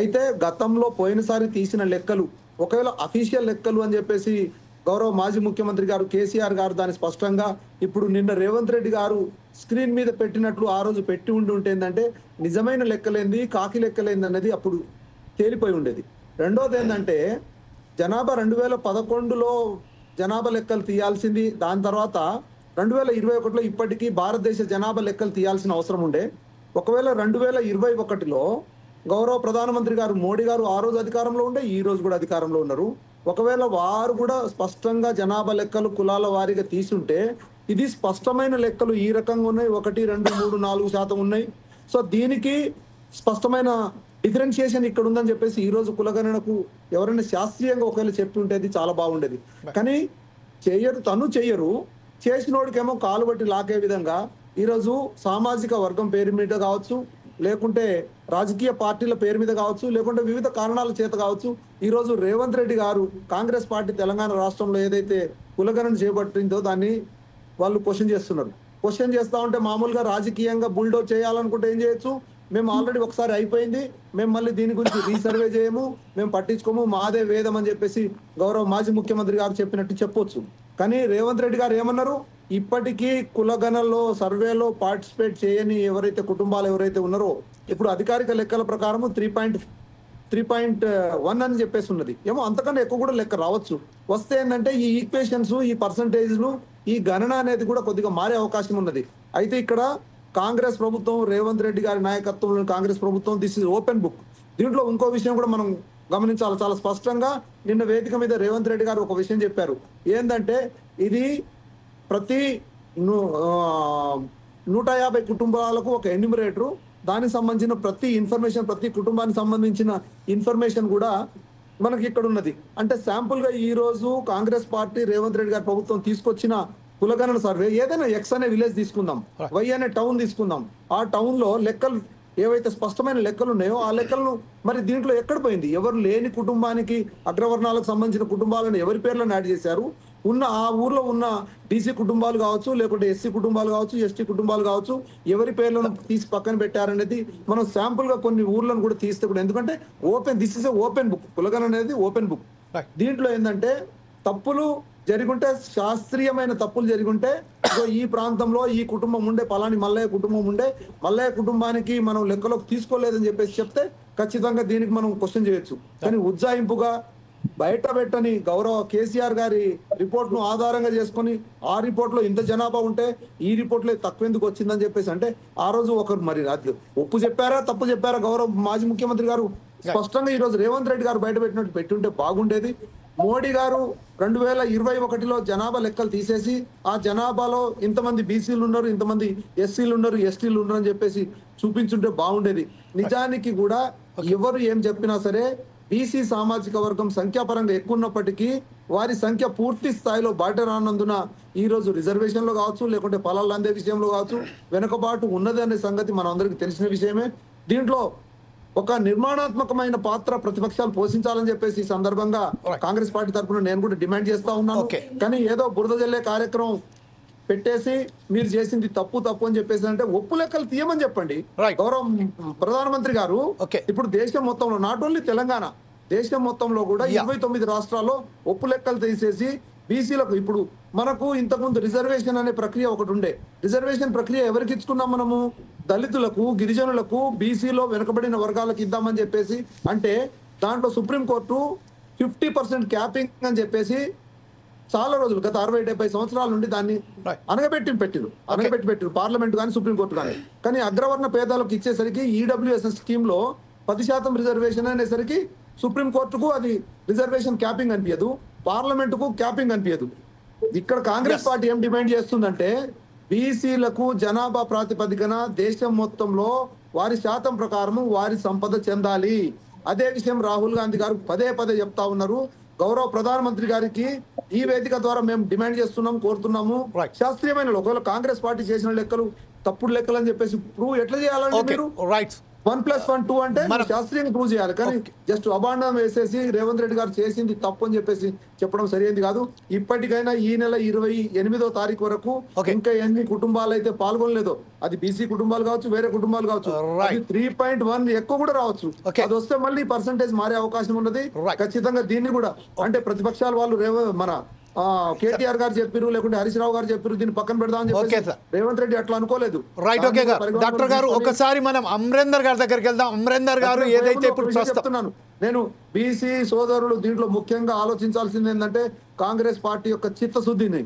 అయితే గతంలో పోయినసారి తీసిన లెక్కలు ఒకవేళ అఫీషియల్ లెక్కలు అని చెప్పేసి గౌరవ మాజీ ముఖ్యమంత్రి గారు కేసీఆర్ గారు దాన్ని స్పష్టంగా ఇప్పుడు నిన్న రేవంత్ రెడ్డి గారు స్క్రీన్ మీద పెట్టినట్లు ఆ రోజు పెట్టి ఉంటే ఏంటంటే నిజమైన లెక్కలేంది, కాకి లెక్కలేంది అనేది అప్పుడు తేలిపోయి ఉండేది. రెండోది ఏంటంటే జనాభా 2011లో జనాభా లెక్కలు తీయాల్సింది, దాని తర్వాత 2021లో ఇప్పటికీ భారతదేశ జనాభా లెక్కలు తీయాల్సిన అవసరం ఉండే. ఒకవేళ 2021లో గౌరవ ప్రధానమంత్రి గారు మోడీ గారు ఆ రోజు అధికారంలో ఉండే, ఈ రోజు కూడా అధికారంలో ఉన్నారు. ఒకవేళ వారు కూడా స్పష్టంగా జనాభా లెక్కలు కులాల వారీగా తీసుంటే ఇది స్పష్టమైన లెక్కలు ఈ రకంగా ఉన్నాయి, 1, 2, 3, 4% ఉన్నాయి. సో దీనికి స్పష్టమైన డిఫరెన్షియేషన్ ఇక్కడ ఉందని చెప్పేసి ఈ రోజు కులగణనకు ఎవరైనా శాస్త్రీయంగా ఒకవేళ చెప్పి ఉంటే అది చాలా బాగుండేది. కానీ చెయ్యరు, చేసినోడికేమో కాలు బట్టి లాగే విధంగా ఈరోజు సామాజిక వర్గం పేరు మీద కావచ్చు, లేకుంటే రాజకీయ పార్టీల పేరు మీద కావచ్చు, లేకుంటే వివిధ కారణాల చేత కావచ్చు, ఈ రోజు రేవంత్ రెడ్డి గారు కాంగ్రెస్ పార్టీ తెలంగాణ రాష్ట్రంలో ఏదైతే కులగణన చేపట్టిందో దాన్ని వాళ్ళు క్వశ్చన్ చేస్తున్నారు. క్వశ్చన్ చేస్తా ఉంటే మామూలుగా రాజకీయంగా బుల్డోజ్ చేయాలనుకుంటే ఏం చేయొచ్చు, మేము ఆల్రెడీ ఒకసారి అయిపోయింది, మేము మళ్ళీ దీని గురించి రీసర్వే చేయము, మేము పట్టించుకోము, మాదే వేదం అని చెప్పేసి గౌరవ మాజీ ముఖ్యమంత్రి గారు చెప్పినట్టు చెప్పొచ్చు. కానీ రేవంత్ రెడ్డి గారు ఏమన్నారు, ఇప్పటికీ కులగణనలో సర్వేలో పార్టిసిపేట్ చేయని ఎవరైతే కుటుంబాలు ఎవరైతే ఉన్నారో ఇప్పుడు అధికారిక లెక్కల ప్రకారం 3.1 అని చెప్పేసి ఉన్నది. ఏమో అంతకన్నా ఎక్కువ కూడా లెక్క రావచ్చు. వస్తే ఏంటంటే ఈ ఈక్వేషన్స్, ఈ పర్సంటేజ్లు, ఈ గణన అనేది కూడా కొద్దిగా మారే అవకాశం ఉన్నది. అయితే ఇక్కడ కాంగ్రెస్ ప్రభుత్వం, రేవంత్ రెడ్డి గారి నాయకత్వంలోని కాంగ్రెస్ ప్రభుత్వం, దిస్ ఇస్ ఓపెన్ బుక్. దీంట్లో ఇంకో విషయం కూడా మనం గమనించాలి. చాలా స్పష్టంగా నిన్న వేదిక మీద రేవంత్ రెడ్డి గారు ఒక విషయం చెప్పారు. ఏంటంటే ఇది ప్రతి 150 కుటుంబాలకు ఒక ఎన్యూమరేటరు, దానికి సంబంధించిన ప్రతి ఇన్ఫర్మేషన్, ప్రతి కుటుంబానికి సంబంధించిన ఇన్ఫర్మేషన్ కూడా మనకి ఇక్కడ ఉన్నది. అంటే శాంపుల్ గా ఈ రోజు కాంగ్రెస్ పార్టీ రేవంత్ రెడ్డి గారి ప్రభుత్వం తీసుకొచ్చిన కులగణన సర్వే, ఏదైనా ఎక్స్ అనే విలేజ్ తీసుకుందాం, వై అనే టౌన్ తీసుకుందాం, ఆ టౌన్ లో లెక్కలు ఏవైతే స్పష్టమైన లెక్కలు ఉన్నాయో ఆ లెక్కలను మరి దీంట్లో ఎక్కడ పోయింది? ఎవరు లేని కుటుంబానికి అగ్రవర్ణాలకు సంబంధించిన కుటుంబాలను ఎవరి పేర్లను యాడ్ చేశారు? ఉన్న ఆ ఊర్లో ఉన్న బీసీ కుటుంబాలు కావచ్చు, లేకుంటే ఎస్సీ కుటుంబాలు కావచ్చు, ఎస్టీ కుటుంబాలు కావచ్చు, ఎవరి పేర్లను తీసి పక్కన పెట్టారనేది మనం శాంపుల్ గా కొన్ని ఊర్లను కూడా తీస్తే కూడా, ఎందుకంటే దిస్ ఇస్ ఓపెన్ బుక్, కులగణన అనేది ఓపెన్ బుక్. దీంట్లో ఏంటంటే తప్పులు జరిగుంటే, శాస్త్రీయమైన తప్పులు జరిగుంటే, ఈ ప్రాంతంలో ఈ కుటుంబం ఉండే, పలాని మల్లయ్య కుటుంబం ఉండే, మల్లయ్య కుటుంబానికి మనం లెక్కలోకి తీసుకోలేదని చెప్పేసి చెప్తే ఖచ్చితంగా దీనికి మనం క్వశ్చన్ చేయొచ్చు. కానీ ఉజ్జాయింపుగా బయట పెట్టని గౌరవ కేసీఆర్ గారి రిపోర్ట్ ను ఆధారంగా చేసుకొని ఆ రిపోర్ట్ లో ఇంత జనాభా ఉంటే ఈ రిపోర్ట్ లో తక్కువ ఎందుకు వచ్చిందని చెప్పేసి, అంటే ఆ రోజు ఒకరు మరి ఒప్పు చెప్పారా తప్పు చెప్పారా గౌరవ మాజీ ముఖ్యమంత్రి గారు స్పష్టంగా ఈ రోజు రేవంత్ రెడ్డి గారు బయట పెట్టినట్టు పెట్టుంటే బాగుండేది. మోడీ గారు 2021లో జనాభా లెక్కలు తీసేసి ఆ జనాభాలో ఇంతమంది బీసీలు ఉన్నారు, ఇంతమంది ఎస్సీలు ఉన్నారు, ఎస్టీలు ఉన్నారు అని చెప్పేసి చూపించుంటే బాగుండేది. నిజానికి కూడా ఎవరు ఏం చెప్పినా సరే బీసీ సామాజిక వర్గం సంఖ్యాపరంగా ఎక్కువ ఉన్నప్పటికీ వారి సంఖ్య పూర్తి స్థాయిలో బయట రానందున ఈ రోజు రిజర్వేషన్ లో కావచ్చు, లేకుంటే ఫలాలు అందే విషయంలో కావచ్చు వెనుకబాటు ఉన్నది అనే సంగతి మన అందరికి తెలిసిన విషయమే. దీంట్లో ఒక నిర్మాణాత్మకమైన పాత్ర ప్రతిపక్షాలు పోషించాలని చెప్పేసి ఈ సందర్భంగా కాంగ్రెస్ పార్టీ తరఫున నేను కూడా డిమాండ్ చేస్తా ఉన్నాను. కానీ ఏదో బురద జల్లే కార్యక్రమం పెట్టేసి మీరు చేసింది తప్పు అని చెప్పేసి అంటే ఒప్పు లెక్కలు తీయమని చెప్పండి. గౌరవ ప్రధానమంత్రి గారు ఇప్పుడు దేశం మొత్తంలో, నాట్ ఓన్లీ తెలంగాణ, దేశం మొత్తంలో కూడా 29 రాష్ట్రాల్లో ఒప్పు లెక్కలు తీసేసి బీసీలకు, ఇప్పుడు మనకు ఇంతకుముందు రిజర్వేషన్ అనే ప్రక్రియ ఒకటి ఉండే, రిజర్వేషన్ ప్రక్రియ ఎవరికి ఇచ్చుకున్నాం మనము? దళితులకు, గిరిజనులకు, బీసీలో వెనుకబడిన వర్గాలకు ఇద్దామని చెప్పేసి అంటే దాంట్లో సుప్రీంకోర్టు 50% క్యాపింగ్ అని చెప్పేసి చాలా రోజులు, గత 60-70 సంవత్సరాల నుండి దాన్ని అనగబెట్టి పెట్టిరు పార్లమెంట్ కానీ సుప్రీంకోర్టు కానీ. కానీ అగ్రవర్ణ పేదలకు ఇచ్చేసరికి ఈడబ్ల్యూఎస్ఎస్ స్కీమ్ లో 10% రిజర్వేషన్ అనేసరికి సుప్రీంకోర్టుకు అది రిజర్వేషన్ క్యాపింగ్ అనిపించదు, పార్లమెంటుకు క్యాపింగ్ అనిపించదు. ఇక్కడ కాంగ్రెస్ పార్టీ ఏం డిమాండ్ చేస్తుందంటే బీసీలకు జనాభా ప్రాతిపదికన దేశం మొత్తంలో వారి శాతం ప్రకారం వారి సంపద చెందాలి. అదే విషయం రాహుల్ గాంధీ గారు పదే చెప్తా ఉన్నారు. గౌరవ ప్రధానమంత్రి గారికి ఈ వేదిక ద్వారా మేము డిమాండ్ చేస్తున్నాం, కోరుతున్నాము. శాస్త్రీయమైన ఒకవేళ కాంగ్రెస్ పార్టీ చేసిన లెక్కలు తప్పుడు లెక్కలు అని చెప్పేసి ప్రూవ్ ఎట్లా చేయాలంటే మీరు 1+1 2 అంటే శాస్త్రీయంగా ప్రూవ్ చేయాలి. కానీ జస్ట్ అబాండం వేసేసి రేవంత్ రెడ్డి గారు చేసింది తప్పు అని చెప్పేసి చెప్పడం సరైనది కాదు. ఇప్పటికైనా ఈ నెల 28వ తారీఖు వరకు ఇంకా ఎన్ని కుటుంబాలు అయితే పాల్గొనలేదో, అది బీసీ కుటుంబాలు కావచ్చు, వేరే కుటుంబాలు కావచ్చు, 3.1 ఎక్కువ కూడా రావచ్చు. అది వస్తే మళ్ళీ పర్సంటేజ్ మారే అవకాశం ఉన్నది. ఖచ్చితంగా దీన్ని కూడా అంటే ప్రతిపక్షాల వాళ్ళు మన కేటీఆర్ గారు చెప్పారు, లేకుంటే హరీష్ రావు గారు చెప్పారు, దీన్ని పక్కన పెడదామని చెప్పి రేవంత్ రెడ్డి అట్లా అనుకోలేదు. రైట్, ఓకే డాక్టర్ గారు ఒకసారి మనం అమరేందర్ గారి దగ్గరికి వెళ్దాం. అమరేందర్ గారు ఏదైతే ఇప్పుడు చెప్తున్నాను, నేను బీసీ సోదరులు దీంట్లో ముఖ్యంగా ఆలోచించాల్సింది ఏంటంటే కాంగ్రెస్ పార్టీ యొక్క చిత్తశుద్ధిని,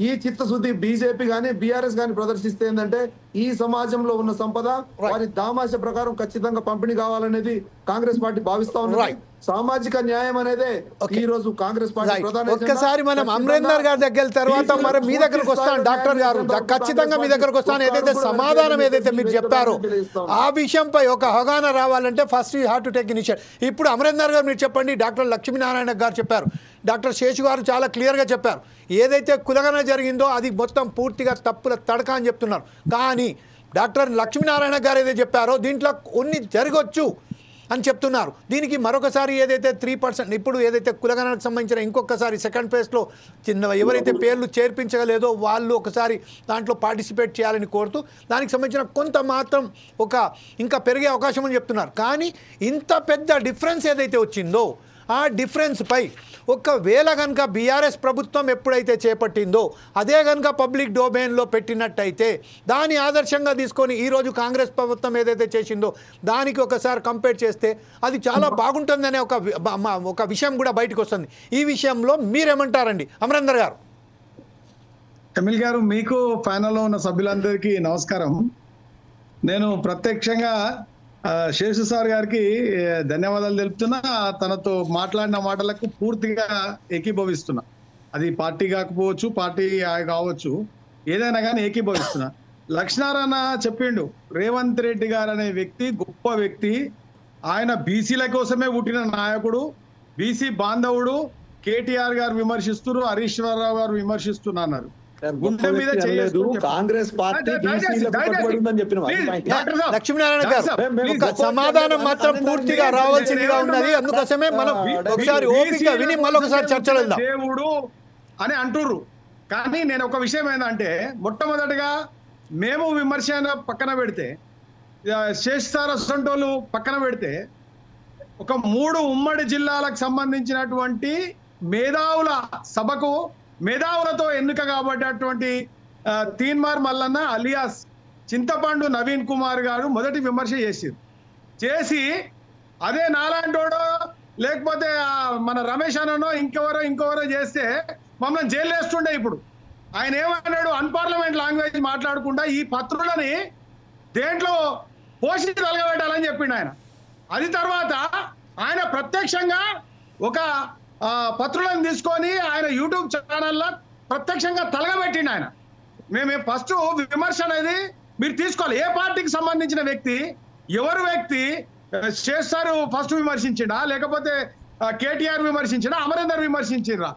ఈ చిత్తశుద్ధి బీజేపీ గానీ బీఆర్ఎస్ గానీ ప్రదర్శిస్తే ఏంటంటే ఈ సమాజంలో ఉన్న సంపద వారి దామాష ప్రకారం ఖచ్చితంగా పంపిణీ కావాలనేది కాంగ్రెస్ పార్టీ భావిస్తా ఉన్నది. సామాజిక న్యాయం అనేదే ఈ రోజు కాంగ్రెస్ పార్టీ ప్రధాన. ఒక్కసారి మనం అమరేందర్ గారి దగ్గర తర్వాత మరి మీ దగ్గరకు వస్తాను డాక్టర్ గారు, ఖచ్చితంగా మీ దగ్గరకు వస్తాను. ఏదైతే సమాధానం ఏదైతే మీరు చెప్పారో ఆ విషయంపై ఒక అవగాహన రావాలంటే first you have to take initiative. ఇప్పుడు అమరేందర్ గారు మీరు చెప్పండి. డాక్టర్ లక్ష్మీనారాయణ గారు చెప్పారు, డాక్టర్ శేషు గారు చాలా క్లియర్గా చెప్పారు. ఏదైతే కులగణన జరిగిందో అది మొత్తం పూర్తిగా తప్పుల తడక అని చెప్తున్నారు. కానీ డాక్టర్ లక్ష్మీనారాయణ గారు ఏదైతే చెప్పారో దీంట్లో కొన్ని జరగవచ్చు అని చెప్తున్నారు. దీనికి మరొకసారి ఏదైతే 3% ఇప్పుడు ఏదైతే కులగణనకు సంబంధించిన ఇంకొకసారి సెకండ్ ఫేజ్లో ఎవరైతే పేర్లు చేర్పించగలేదో వాళ్ళు ఒకసారి దాంట్లో పార్టిసిపేట్ చేయాలని కోరుతూ దానికి సంబంధించిన కొంత మాత్రం ఇంకా పెరిగే అవకాశం అని చెప్తున్నారు. కానీ ఇంత పెద్ద డిఫరెన్స్ ఏదైతే వచ్చిందో ఆ డిఫరెన్స్పై ఒకవేళ కనుక బీఆర్ఎస్ ప్రభుత్వం ఎప్పుడైతే చేపట్టిందో అదే కనుక పబ్లిక్ డొమైన్లో పెట్టినట్టయితే దాన్ని ఆదర్శంగా తీసుకొని ఈరోజు కాంగ్రెస్ ప్రభుత్వం ఏదైతే చేసిందో దానికి ఒకసారి కంపేర్ చేస్తే అది చాలా బాగుంటుందనే ఒక విషయం కూడా బయటకు వస్తుంది. ఈ విషయంలో మీరేమంటారండి అమరేందర్ గారు? ఎమ్మెల్యే గారు, మీకు ప్యానెల్లో ఉన్న సభ్యులందరికీ నమస్కారం. నేను ప్రత్యక్షంగా శేషు సార్ గారికి ధన్యవాదాలు తెలుపుతున్నా. తనతో మాట్లాడిన మాటలకు పూర్తిగా ఏకీభవిస్తున్నా. అది పార్టీ కాకపోవచ్చు, పార్టీ కావచ్చు, ఏదైనా కానీ ఏకీభవిస్తున్నా. లక్ష్మీనారాయణ చెప్పిండు, రేవంత్ రెడ్డి గారు అనే వ్యక్తి గొప్ప వ్యక్తి, ఆయన బీసీల కోసమే పుట్టిన నాయకుడు, బీసీ బాంధవుడు. కేటీఆర్ గారు విమర్శిస్తున్నారు, హరీష్ రావు గారు విమర్శిస్తున్నారు. గుండె మీద కాంగ్రెస్ పార్టీ లక్ష్మీనారాయణ గారు సమాధానం మాత్రం పూర్తిగా రావాల్సిందిగా ఉన్నది. అందుకోసమే మనం ఒకసారి ఓపిక విని మళ్ళొకసారి చర్చలు వెళ్దాం. దేవుడు అని అంటుర్రు. కానీ నేను ఒక విషయం ఏంటంటే, మొట్టమొదటిగా మేము విమర్శ పక్కన పెడితే, శేషసార సొంటోళ్ళు పక్కన పెడితే, ఒక 3 ఉమ్మడి జిల్లాలకు సంబంధించినటువంటి మేధావుల సభకు మేధావులతో ఎన్నిక కాబట్టేటువంటి తీన్మార్ మల్లన్న అలియాస్ చింతపండు నవీన్ కుమార్ గారు మొదటి విమర్శ చేసి అదే నాలాంటోడో లేకపోతే మన రమేష్ అన్ననో ఇంకెవరో చేస్తే మమ్మల్ని జైలు వేస్తుండే. ఇప్పుడు ఆయన ఏమన్నాడు, అన్పార్లమెంట్ లాంగ్వేజ్ మాట్లాడకుండా ఈ పత్రులని దేంట్లో పోషి తలగబెట్టాలని చెప్పిండు ఆయన. అది తర్వాత ఆయన ప్రత్యక్షంగా ఒక పత్రులను తీసుకొని ఆయన యూట్యూబ్ ఛానల్లో ప్రత్యక్షంగా తలగబెట్టిండు ఆయన. మేము ఫస్ట్ విమర్శ అనేది మీరు తీసుకోవాలి. ఏ పార్టీకి సంబంధించిన వ్యక్తి, ఎవరు వ్యక్తి చేస్తారు ఫస్ట్ విమర్శించిండా, లేకపోతే కేటీఆర్ విమర్శించిండా, అమరేందర్ విమర్శించిండ్రా?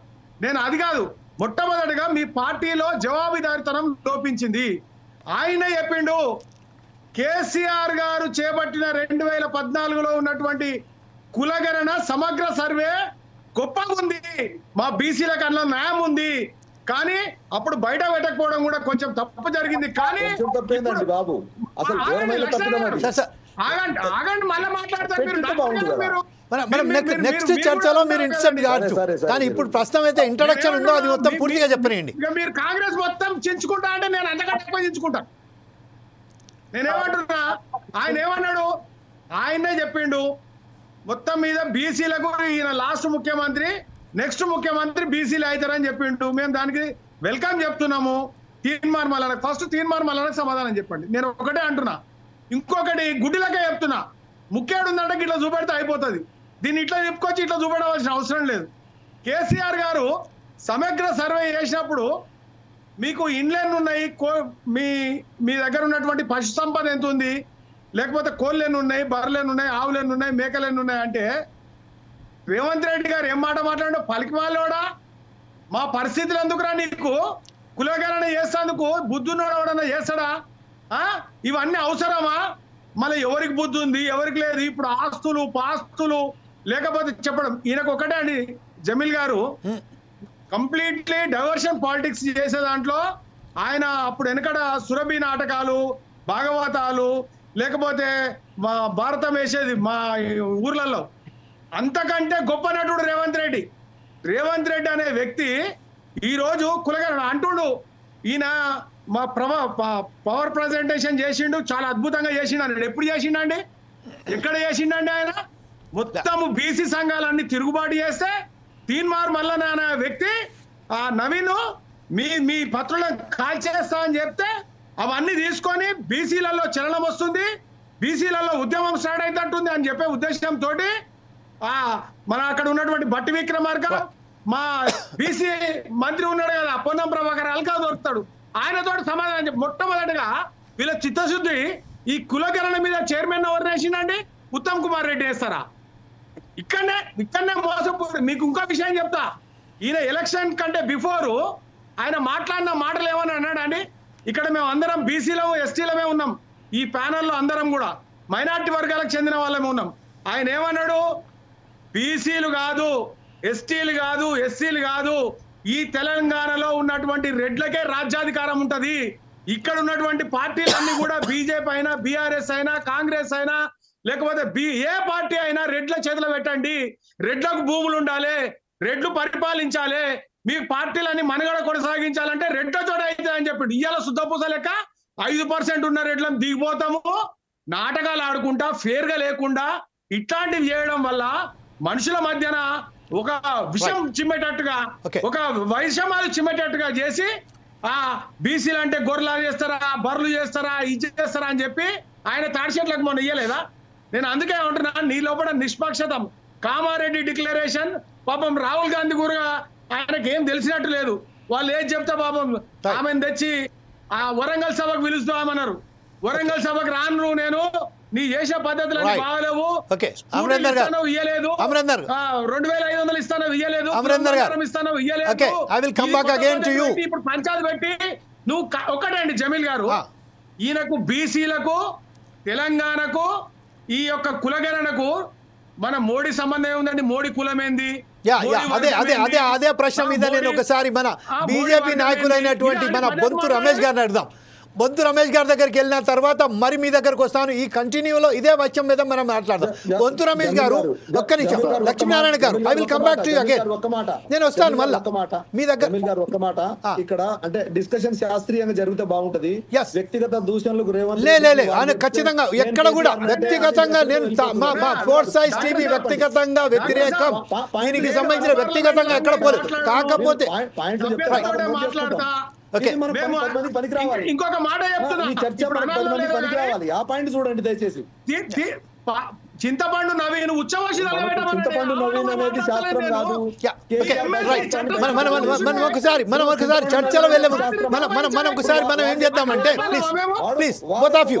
నేను అది కాదు, మొట్టమొదటిగా మీ పార్టీలో జవాబుదారితనం లోపించింది. ఆయన చెప్పిండు, కేసీఆర్ గారు చేపట్టిన 2014లో ఉన్నటువంటి కులగణన సమగ్ర సర్వే గొప్పగా ఉంది, మా బీసీల కన్నా న్యాయం ఉంది, కానీ అప్పుడు బయట పెట్టకపోవడం కూడా కొంచెం తప్పు జరిగింది. కానీ బాబు ఆగండి మళ్ళీ మాట్లాడతారు. నెక్స్ట్ చర్చలో మీరు ఇంట్రెస్ట్ కావచ్చు, కానీ ఇప్పుడు ప్రస్తుతం అయితే ఇంట్రడక్షన్ ఉందో అది మొత్తం పూర్తిగా చెప్పనండి. ఇక మీరు కాంగ్రెస్ మొత్తం చించుకుంటా అంటే నేను అంతకంటే ఎక్కువ చించుకుంటాను. నేనేమంటున్నా, ఆయన ఏమన్నాడు, ఆయనే చెప్పిండు మొత్తం మీద బీసీలకు ఈయన లాస్ట్ ముఖ్యమంత్రి, నెక్స్ట్ ముఖ్యమంత్రి బీసీలు అవుతారని చెప్పిండు. మేము దానికి వెల్కమ్ చెప్తున్నాము. తీన్మార్ మల్లన్నకు ఫస్ట్ తీన్మార్ మల్లన్నకు సమాధానం చెప్పండి. నేను ఒకటే అంటున్నా, ఇంకొకటి గుడ్డిలకే చెప్తున్నా, ముఖ్యుడు ఉందంటే ఇట్లా చూపెడితే అయిపోతుంది. దీన్ని ఇట్లా చెప్పుకొచ్చి ఇట్లా చూపెట్టవలసిన అవసరం లేదు. కేసీఆర్ గారు సమగ్ర సర్వే చేసినప్పుడు మీకు ఇండ్లెన్ని ఉన్నాయి, మీ దగ్గర ఉన్నటువంటి పశు సంపద ఎంత ఉంది, లేకపోతే కోళ్ళు ఎన్ని ఉన్నాయి, బర్రెలు ఎన్ని ఉన్నాయి, ఆవులు ఎన్ని ఉన్నాయి, మేకలు ఎన్ని ఉన్నాయి అంటే రేవంత్ రెడ్డి గారు ఏం మాట మాట్లాడో, పలికి వాళ్ళోడా, మా పరిస్థితులు ఎందుకురా నీకు, కులగణన చేసేందుకు బుద్ధున్నోడన్నా చేస్తాడా, ఇవన్నీ అవసరమా, మళ్ళీ ఎవరికి బుద్ధి ఉంది ఎవరికి లేదు, ఇప్పుడు ఆస్తులు పాస్తులు లేకపోతే చెప్పడం. ఈయనకు ఒకటే అండి జమీల్ గారు, కంప్లీట్లీ డైవర్షన్ పాలిటిక్స్ చేసే దాంట్లో ఆయన అప్పుడు వెనకడ సురభి నాటకాలు, భాగవతాలు, లేకపోతే మా భారతం వేసేది మా ఊర్లలో, అంతకంటే గొప్ప నటుడు రేవంత్ రెడ్డి. రేవంత్ రెడ్డి అనే వ్యక్తి ఈరోజు కులగణన అంటుడు. ఈయన మా పవర్ ప్రజెంటేషన్ చేసిండు, చాలా అద్భుతంగా చేసిండు. అన్నాడు, ఎప్పుడు చేసిండండి, ఎక్కడ చేసిండండి? ఆయన మొత్తము బీసీ సంఘాలన్నీ తిరుగుబాటు చేస్తే తీన్మార్ మల్లన్న అనే వ్యక్తి ఆ నవీన్ మీ పత్రులను కాల్చేస్తా అని చెప్తే అవన్నీ తీసుకొని బీసీలలో చలనం వస్తుంది, బీసీలలో ఉద్యమం స్టార్ట్ అవుతుంటుంది అని చెప్పే ఉద్దేశంతో మన అక్కడ ఉన్నటువంటి బట్టి విక్రమార్క, మా బీసీ మంత్రి ఉన్నాడు కదా పొన్నం ప్రభాకర్, అల్కా దొరుకుతాడు, ఆయనతో సమాధానం చెప్పి మొట్టమొదటిగా వీళ్ళ చిత్తశుద్ధి ఈ కులగణన మీద చైర్మన్ ఎవరు వేసిండండి? ఉత్తమ్ కుమార్ రెడ్డి వేస్తారా? ఇక్కడనే మోసపోతుంది. మీకు ఇంకో విషయం చెప్తా, ఈయన ఎలక్షన్ కంటే బిఫోర్ ఆయన మాట్లాడిన మాటలు ఏమని అన్నాడండి, ఇక్కడ మేము అందరం బీసీలము ఎస్టీలమే ఉన్నాం, ఈ ప్యానల్లో అందరం కూడా మైనార్టీ వర్గాలకు చెందిన వాళ్ళమే ఉన్నాం. ఆయన ఏమన్నాడు, బీసీలు కాదు, ఎస్టీలు కాదు, ఎస్సీలు కాదు, ఈ తెలంగాణలో ఉన్నటువంటి రెడ్లకే రాజ్యాధికారం ఉంటది, ఇక్కడ ఉన్నటువంటి పార్టీలన్నీ కూడా బీజేపీ అయినా బీఆర్ఎస్ అయినా కాంగ్రెస్ అయినా లేకపోతే ఏ పార్టీ అయినా రెడ్ల చేతిలో పెట్టండి, రెడ్లకు భూములు ఉండాలి, రెడ్లు పరిపాలించాలి, మీ పార్టీలన్నీ మనగడ కొనసాగించాలంటే రెడ్ల చోట అయితే అని చెప్పి ఇవాళ శుద్ధపూస లెక్క 5% ఉన్న రెడ్లను దిగిపోతాము, నాటకాలు ఆడుకుంటా ఫేర్ గా లేకుండా ఇట్లాంటివి చేయడం వల్ల మనుషుల మధ్యన ఒక విషం చిమ్మేటట్టుగా, ఒక వైషమ్యాలు చిమ్మేటట్టుగా చేసి బీసీలు అంటే గొర్రెలు చేస్తారా, బర్రెలు చేస్తారా, ఇది చేస్తారా అని చెప్పి ఆయన తాడిచెట్లకు మొన్న ఇయ్యలేదా? నేను అందుకే ఉంటున్నా, నీ లోపల నిష్పక్షతం. కామారెడ్డి డిక్లరేషన్ పాపం రాహుల్ గాంధీ కూడా ఆయనకి ఏం తెలిసినట్టు లేదు, వాళ్ళు ఏది చెప్తే పాపం ఆమెను తెచ్చి ఆ వరంగల్ సభకు పిలుస్తామన్నారు. వరంగల్ సభకు రాను, నేను నీ చేసే పద్ధతులు బాగలేవు, ఇయ్యలేదు, 2500 ఇస్తాను ఇయ్యలేదు, ఇస్తాను ఇయ్యలేదు, ఇప్పుడు పంచాయతీ పెట్టి నువ్వు ఒకటండి జమీల్ గారు, ఈయనకు బీసీలకు తెలంగాణకు ఈ యొక్క కులగణనకు మన మోడీ సంబంధం ఏముందండి? మోడీ కులం ఏంది? అదే ప్రశ్న మీద నేను ఒకసారి మన బీజేపీ నాయకులైనటువంటి మన బొంతు రమేష్ గారిని అడుగుదాం. బొంతు రమేష్ గారి దగ్గరికి వెళ్ళిన తర్వాత మరి మీ దగ్గరకు వస్తాను. ఈ కంటిన్యూలో ఇదే వచ్చం మీద మనం మాట్లాడదాం. బొంతు రమేష్ గారు ఒక్క నిమిషం, లక్ష్మీనారాయణ గారు, I will come back to you again. నేను వస్తాను మళ్ళీ మీ దగ్గర. ఒక్క మాట, ఇక్కడ అంటే డిస్కషన్ శాస్త్రీయంగా జరిగితే బాగుంటది. వ్యక్తిగత దూషణలకు ఆయన ఖచ్చితంగా ఎక్కడ కూడా వ్యక్తిగతంగా నేను ఫోర్ సైజ్ టీవీ వ్యక్తిగతంగా వ్యతిరేకం, దీనికి సంబంధించిన వ్యక్తిగతంగా ఎక్కడ పోలేదు. కాకపోతే ఇంకొక మాట చెప్తున్నా, ఆ పాయింట్ చూడండి దయచేసి. చింతపండు నవీన్ ఉచ్చవాసి చింతపండు నవీన్ అనేది శాస్త్రం కాదు. మనం ఒకసారి చర్చలో వెళ్ళే మనం ఒకసారి మనం ఏం చేద్దామంటే ప్లీజ్ బోత్ ఆఫ్ యూ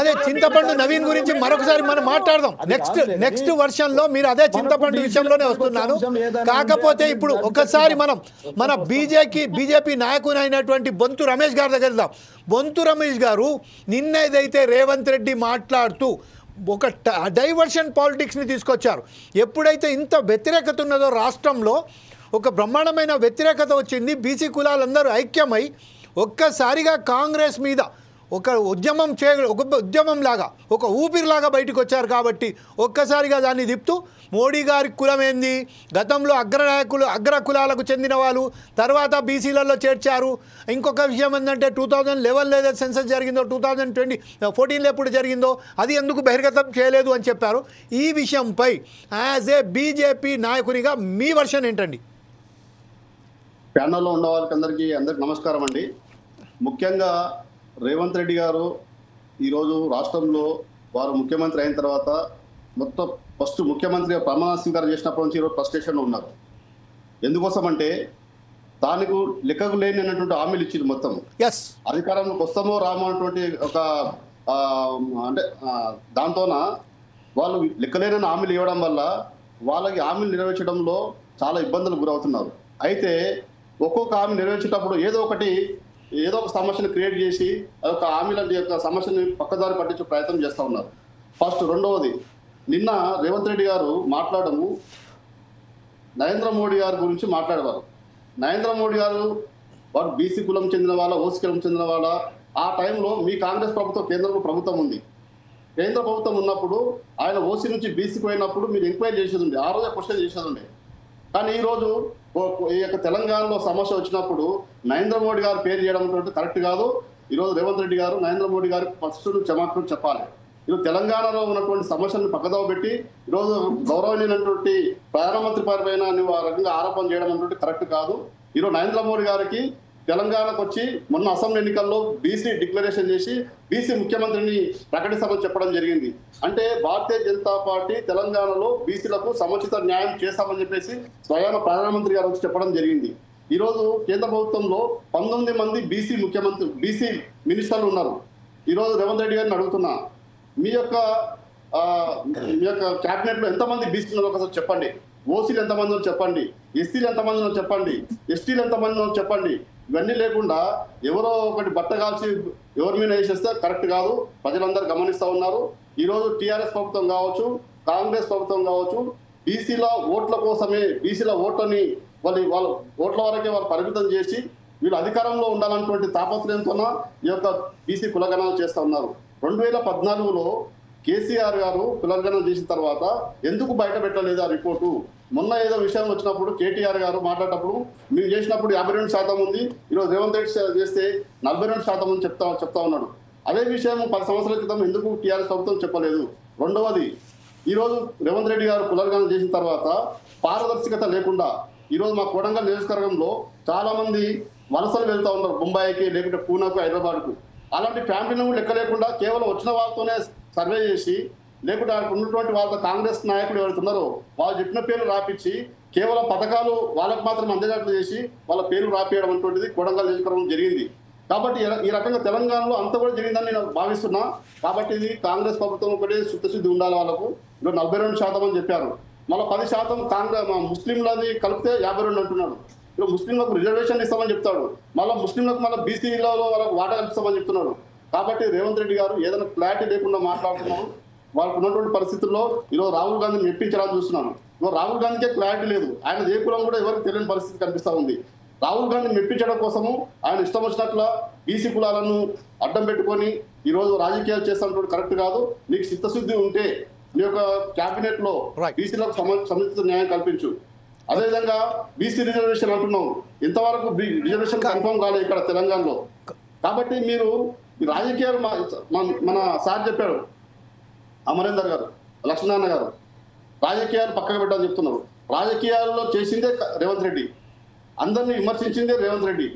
అదే చింతపండు నవీన్ గురించి మరొకసారి మనం మాట్లాడదాం. నెక్స్ట్ వర్షన్ లో మీరు అదే చింతపండు విషయంలోనే వస్తున్నాను. కాకపోతే ఇప్పుడు ఒకసారి మన బీజేపీ నాయకుని అయినటువంటి బొంతు రమేష్ గారి దగ్గర వెళ్దాం. బొంతు రమేష్ గారు నిన్న ఏదైతే రేవంత్ రెడ్డి మాట్లాడుతూ ఒక డైవర్షన్ పాలిటిక్స్ని తీసుకొచ్చారు. ఎప్పుడైతే ఇంత వ్యతిరేకత ఉన్నదో రాష్ట్రంలో, ఒక బ్రహ్మాండమైన వ్యతిరేకత వచ్చింది, బీసీ కులాలందరూ ఐక్యమై ఒక్కసారిగా కాంగ్రెస్ మీద ఒక ఉద్యమం లాగా ఒక ఊపిరిలాగా బయటకు వచ్చారు. కాబట్టి ఒక్కసారిగా దాన్ని తిప్పుతూ మోడీ గారి కులం ఏంది, గతంలో అగ్ర కులాలకు చెందిన వాళ్ళు తర్వాత బీసీలలో చేర్చారు. ఇంకొక విషయం ఏంటంటే 2011 ఏదైతే సెన్సస్ జరిగిందో 2014లో ఎప్పుడు జరిగిందో అది ఎందుకు బహిర్గతం చేయలేదు అని చెప్పారు. ఈ విషయంపై యాజ్ ఏ బీజేపీ నాయకునిగా మీ వర్షన్ ఏంటండి? ప్యానల్లో ఉన్న వాళ్ళకి అందరికీ నమస్కారం అండి. ముఖ్యంగా రేవంత్ రెడ్డి గారు ఈరోజు రాష్ట్రంలో వారు ముఖ్యమంత్రి అయిన తర్వాత మొత్తం ఫస్ట్ ముఖ్యమంత్రిగా ప్రమాణ స్వీకారం చేసినప్పటి నుంచి ఈరోజు ఫ్రస్ట్రేషన్లో ఉన్నారు. ఎందుకోసం అంటే దానికి లెక్కకు లేని అన్నటువంటి హామీలు ఇచ్చింది. మొత్తం అధికారంలోకి వస్తామో రామో అన్నటువంటి ఒక అంటే దాంతోన వాళ్ళు లెక్కలేని హామీలు ఇవ్వడం వల్ల వాళ్ళకి హామీలు నెరవేర్చడంలో చాలా ఇబ్బందులు గురవుతున్నారు. అయితే ఒక్కొక్క హామీ నెరవేర్చేటప్పుడు ఏదో ఒక సమస్యను క్రియేట్ చేసి అదొక హామీల యొక్క సమస్యని పక్కదారి పట్టించే ప్రయత్నం చేస్తూ ఉన్నారు. ఫస్ట్. రెండవది, నిన్న రేవంత్ రెడ్డి గారు మాట్లాడము నరేంద్ర మోడీ గారి గురించి మాట్లాడేవారు. నరేంద్ర మోడీ గారు వారు బీసీ కులం చెందిన వాళ్ళ, ఓసీ కులం చెందిన వాళ్ళ. ఆ టైంలో మీ కాంగ్రెస్ ప్రభుత్వం కేంద్రంలో ప్రభుత్వం ఉంది. కేంద్ర ప్రభుత్వం ఉన్నప్పుడు ఆయన ఓసీ నుంచి బీసీకి పోయినప్పుడు మీరు ఎంక్వైరీ చేసేది ఉండే, ఆ రోజే క్వశ్చన్ చేసేది ఉండే. కానీ ఈరోజు ఈ యొక్క తెలంగాణలో సమస్య వచ్చినప్పుడు నరేంద్ర మోడీ గారు పేరు చేయడం కరెక్ట్ కాదు. ఈరోజు రేవంత్ రెడ్డి గారు నరేంద్ర మోడీ గారికి ఫస్ట్ క్షమాపణ చెప్పాలి. ఈరోజు తెలంగాణలో ఉన్నటువంటి సమస్యలను పక్కదోవ పెట్టి ఈరోజు గౌరవనీయమైనటువంటి ప్రధానమంత్రి పైన నువ్వు ఆ రకంగా ఆరోపణ చేయడం అన్నట్టు కరెక్ట్ కాదు. ఈరోజు నరేంద్ర మోడీ గారికి తెలంగాణకు వచ్చి మొన్న అసెంబ్లీ ఎన్నికల్లో బీసీ డిక్లరేషన్ చేసి బీసీ ముఖ్యమంత్రిని ప్రకటిస్తామని చెప్పడం జరిగింది. అంటే భారతీయ జనతా పార్టీ తెలంగాణలో బీసీలకు సముచిత న్యాయం చేస్తామని చెప్పేసి స్వయాన ప్రధానమంత్రి గారు వచ్చి చెప్పడం జరిగింది. ఈరోజు కేంద్ర ప్రభుత్వంలో 19 మంది బీసీ మినిస్టర్లు ఉన్నారు. ఈరోజు రేవంత్ రెడ్డి గారిని అడుగుతున్నా, మీ యొక్క క్యాబినెట్లో ఎంతమంది బీసీలు ఉన్నారో ఒకసారి చెప్పండి. ఓసీలు ఎంతమంది చెప్పండి, ఎస్సీలు ఎంతమంది చెప్పండి, ఎస్టీలు ఎంతమంది చెప్పండి. ఇవన్నీ లేకుండా ఎవరో ఒకటి బట్ట కాల్చి ఎవరి మీద వేసేస్తే కరెక్ట్ కాదు. ప్రజలందరూ గమనిస్తూ ఉన్నారు. ఈరోజు టీఆర్ఎస్ ప్రభుత్వం కావచ్చు, కాంగ్రెస్ ప్రభుత్వం కావచ్చు, బీసీల ఓట్ల కోసమే బీసీల ఓట్లని వాళ్ళ ఓట్ల వరకే వాళ్ళు పరిమితం చేసి వీళ్ళు అధికారంలో ఉండాలన్నటువంటి తాపత్రయంతో ఈ యొక్క బీసీ కులగణన చేస్తూ ఉన్నారు. 2014లో కేసీఆర్ గారు కులగణన చేసిన తర్వాత ఎందుకు బయట పెట్టలేదు ఆ రిపోర్టు? మొన్న ఏదో విషయం వచ్చినప్పుడు కేటీఆర్ గారు మాట్లాడేటప్పుడు మీరు చేసినప్పుడు 52% ఉంది, ఈరోజు రేవంత్ రెడ్డి చేస్తే 42% అని చెప్తా ఉన్నాడు. అదే విషయం 10 సంవత్సరాల క్రితం ఎందుకు టీఆర్ఎస్ ప్రభుత్వం చెప్పలేదు? రెండవది, ఈరోజు రేవంత్ రెడ్డి గారు కులగణన చేసిన తర్వాత పారదర్శకత లేకుండా ఈరోజు మా కొడంగల్ నియోజకవర్గంలో చాలా మంది వలసలు వెళ్తూ ఉన్నారు, ముంబైకి, లేకుంటే పూనాకు, హైదరాబాద్కు. అలాంటి ఫ్యామిలీని లెక్క లేకుండా కేవలం వచ్చిన వాళ్ళతోనే సర్వే చేసి లేకుంటే అక్కడ ఉన్నటువంటి వాళ్ళ కాంగ్రెస్ నాయకులు ఎవరైతే ఉన్నారో వాళ్ళు చెప్పిన పేర్లు రాపించి కేవలం పథకాలు వాళ్ళకు మాత్రం అందేటట్లు చేసి వాళ్ళ పేర్లు రాపియడం అటువంటిది కొడంగల్ నియోజకవర్గం జరిగింది. కాబట్టి ఈ రకంగా తెలంగాణలో అంత కూడా జరిగిందని నేను భావిస్తున్నా. కాబట్టి ఇది కాంగ్రెస్ ప్రభుత్వం ఒకటి శుద్ధశుద్ధి ఉండాలి. వాళ్ళకు ఇప్పుడు 42% అని చెప్పారు, మళ్ళీ 10% కాంగ్రెస్ ముస్లింలని కలిపితే 52 అంటున్నాడు. ఇప్పుడు ముస్లింలకు రిజర్వేషన్ ఇస్తామని చెప్తాడు, మళ్ళీ ముస్లింలకు మళ్ళీ బీసీలలో వాళ్ళకు వాటా కల్పిస్తామని చెప్తున్నాడు. కాబట్టి రేవంత్ రెడ్డి గారు ఏదైనా క్లారిటీ లేకుండా మాట్లాడుతున్నారు. వాళ్ళకు ఉన్నటువంటి పరిస్థితుల్లో ఈరోజు రాహుల్ గాంధీని మెప్పించాలని చూస్తున్నాను. ఇప్పుడు రాహుల్ గాంధీకే క్లారిటీ లేదు, ఆయన ఏ కులం కూడా ఎవరికి తెలియని పరిస్థితి కనిపిస్తా ఉంది. రాహుల్ గాంధీని మెప్పించడం కోసము ఆయన ఇష్టం వచ్చినట్ల బీసీ కులాలను అడ్డం పెట్టుకొని ఈరోజు రాజకీయాలు చేస్తున్నటువంటి కరెక్ట్ కాదు. నీకు చిత్తశుద్ధి ఉంటే నీ యొక్క క్యాబినెట్ లో బీసీలకు సముచిత న్యాయం కల్పించు. అదేవిధంగా బీసీ రిజర్వేషన్ అంటున్నావు, ఇంతవరకు రిజర్వేషన్ కన్ఫర్మ్ కాలేదు ఇక్కడ తెలంగాణలో. కాబట్టి మీరు ఈ రాజకీయాలు మన సార్ చెప్పాడు అమరేందర్ గారు, లక్ష్మీనారాయణ గారు, రాజకీయాలు పక్కకు పెట్టాలని చెప్తున్నారు. రాజకీయాల్లో చేసిందే రేవంత్ రెడ్డి, అందరినీ విమర్శించిందే రేవంత్ రెడ్డి,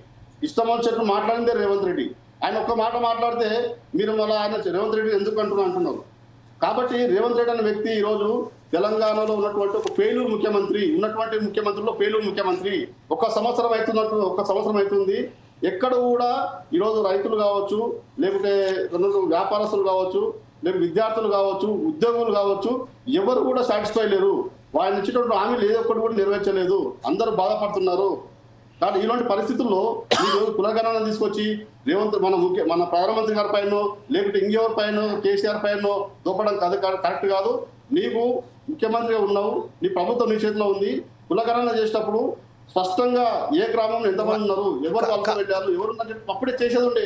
ఇష్టం వచ్చినట్టు మాట్లాడిందే రేవంత్ రెడ్డి. ఆయన ఒక్క మాట మాట్లాడితే మీరు మళ్ళీ ఆయన రేవంత్ రెడ్డి ఎందుకు అంటున్నారు. కాబట్టి రేవంత్ రెడ్డి అనే వ్యక్తి ఈరోజు తెలంగాణలో ఉన్నటువంటి ఒక ఫెయిల్యూర్ ముఖ్యమంత్రి, ఉన్నటువంటి ముఖ్యమంత్రుల్లో ఫెయిల్యూర్ ముఖ్యమంత్రి. ఒక సంవత్సరం అవుతుంది, ఎక్కడ కూడా ఈరోజు రైతులు కావచ్చు, లేకుంటే వ్యాపారస్తులు కావచ్చు, లేకపోతే విద్యార్థులు కావచ్చు, ఉద్యోగులు కావచ్చు, ఎవరు కూడా సాటిస్ఫై లేరు. వాళ్ళని ఇచ్చినటువంటి హామీలు ఏదో ఒకటి కూడా నెరవేర్చలేదు, అందరూ బాధపడుతున్నారు. కానీ ఇలాంటి పరిస్థితుల్లో మీరు కులగణన తీసుకొచ్చి రేవంత్ మన ప్రధానమంత్రి గారి పైన లేకుంటే ఇంకెవరి పైన కేసీఆర్ పైన దూపడం కరెక్ట్ కాదు. నీకు ముఖ్యమంత్రిగా ఉన్నావు, నీ ప్రభుత్వం నీ చేతిలో ఉంది. కులగణన చేసేటప్పుడు స్పష్టంగా ఏ గ్రామంలో ఎంతమంది ఉన్నారు, ఎవరు వాళ్ళతో వెళ్ళారు, ఎవరు అప్పుడే చేసేది ఉండే.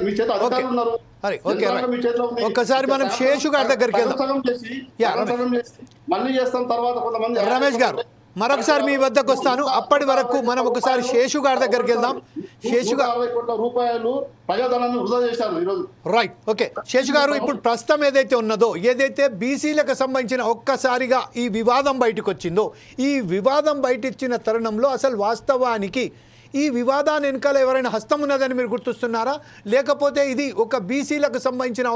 మీ చేత అధికారులు ఉన్నారు, మీ చేతిలో ఉంది. ఒక్కసారి మనం శేషు గారి దగ్గరికి మళ్ళీ చేస్తాం. తర్వాత కొంతమంది రమేష్ గారు మరొకసారి మీ వద్దకు వస్తాను. అప్పటి వరకు మనం ఒకసారి శేషు గారి దగ్గరికి వెళ్దాం. శేషు గారు 60 కోట్ల రూపాయలు ప్రజాధనాన్ని వృధా చేశారు ఈరోజు. Right, okay. శేషు గారు, ఇప్పుడు ప్రస్తుతం ఏదైతే ఉన్నదో, ఏదైతే బీసీలకు సంబంధించిన ఒక్కసారిగా ఈ వివాదం బయటకు వచ్చిందో, ఈ వివాదం బయట ఇచ్చిన తరుణంలో అసలు వాస్తవానికి ఈ వివాదాన్ని వెనకాల ఎవరైనా హస్తం ఉన్నదని మీరు గుర్తిస్తున్నారా? లేకపోతే ఇది ఒక బీసీలకు సంబంధించిన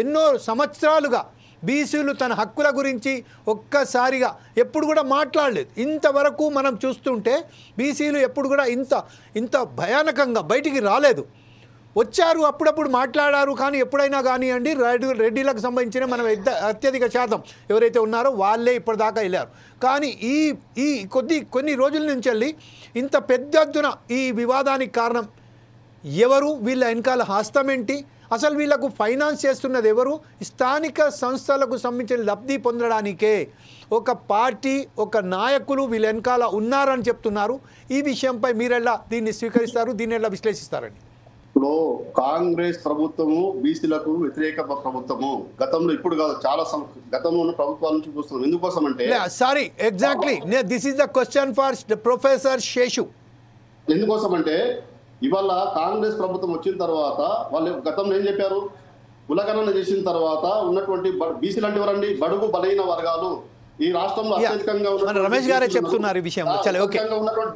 ఎన్నో సంవత్సరాలుగా బీసీలు తన హక్కుల గురించి ఒక్కసారిగా ఎప్పుడు కూడా మాట్లాడలేదు. ఇంతవరకు మనం చూస్తుంటే బీసీలు ఎప్పుడు కూడా ఇంత భయానకంగా బయటికి రాలేదు. వచ్చారు, అప్పుడప్పుడు మాట్లాడారు, కానీ ఎప్పుడైనా కానివ్వండి రెడ్డిలకు సంబంధించిన మనం అత్యధిక శాతం ఎవరైతే ఉన్నారో వాళ్ళే ఇప్పటిదాకా వెళ్ళారు. కానీ ఈ కొన్ని రోజుల నుంచి వెళ్ళి ఇంత పెద్ద ఎత్తున ఈ వివాదానికి కారణం ఎవరు? వీళ్ళ వెనకాల హస్తం ఏంటి? అసలు వీళ్ళకు ఫైనాన్స్ చేస్తున్నది ఎవరు? స్థానిక సంస్థలకు సంబంధించిన లబ్ధి పొందడానికే ఒక పార్టీ, ఒక నాయకులు వీళ్ళ వెనకాల ఉన్నారని చెప్తున్నారు. ఈ విషయంపై మీరెలా దీన్ని స్వీకరిస్తారు, దీన్ని ఎలా విశ్లేషిస్తారండి? ఇప్పుడు కాంగ్రెస్ ప్రభుత్వము బీసీలకు వ్యతిరేక ప్రభుత్వము, గతంలో ఇప్పుడు కాదు, చాలా గతంలో ఉన్న ప్రభుత్వాల నుంచి చూస్తున్నాం. ఎందుకోసం అంటే sorry, exactly this is the question for professor Seshu. ఎందుకోసం అంటే ఇవాళ కాంగ్రెస్ ప్రభుత్వం వచ్చిన తర్వాత వాళ్ళు గతంలో ఏం చెప్పారు? కులగణన చేసిన తర్వాత ఉన్నటువంటి బీసీలు అంటే ఎవరండి? బడుగు బలైన వర్గాలు ఈ రాష్ట్రంలో అత్యధికంగా రమేష్ గారే చెప్తున్నారు ఈ విషయం. ఉన్నటువంటి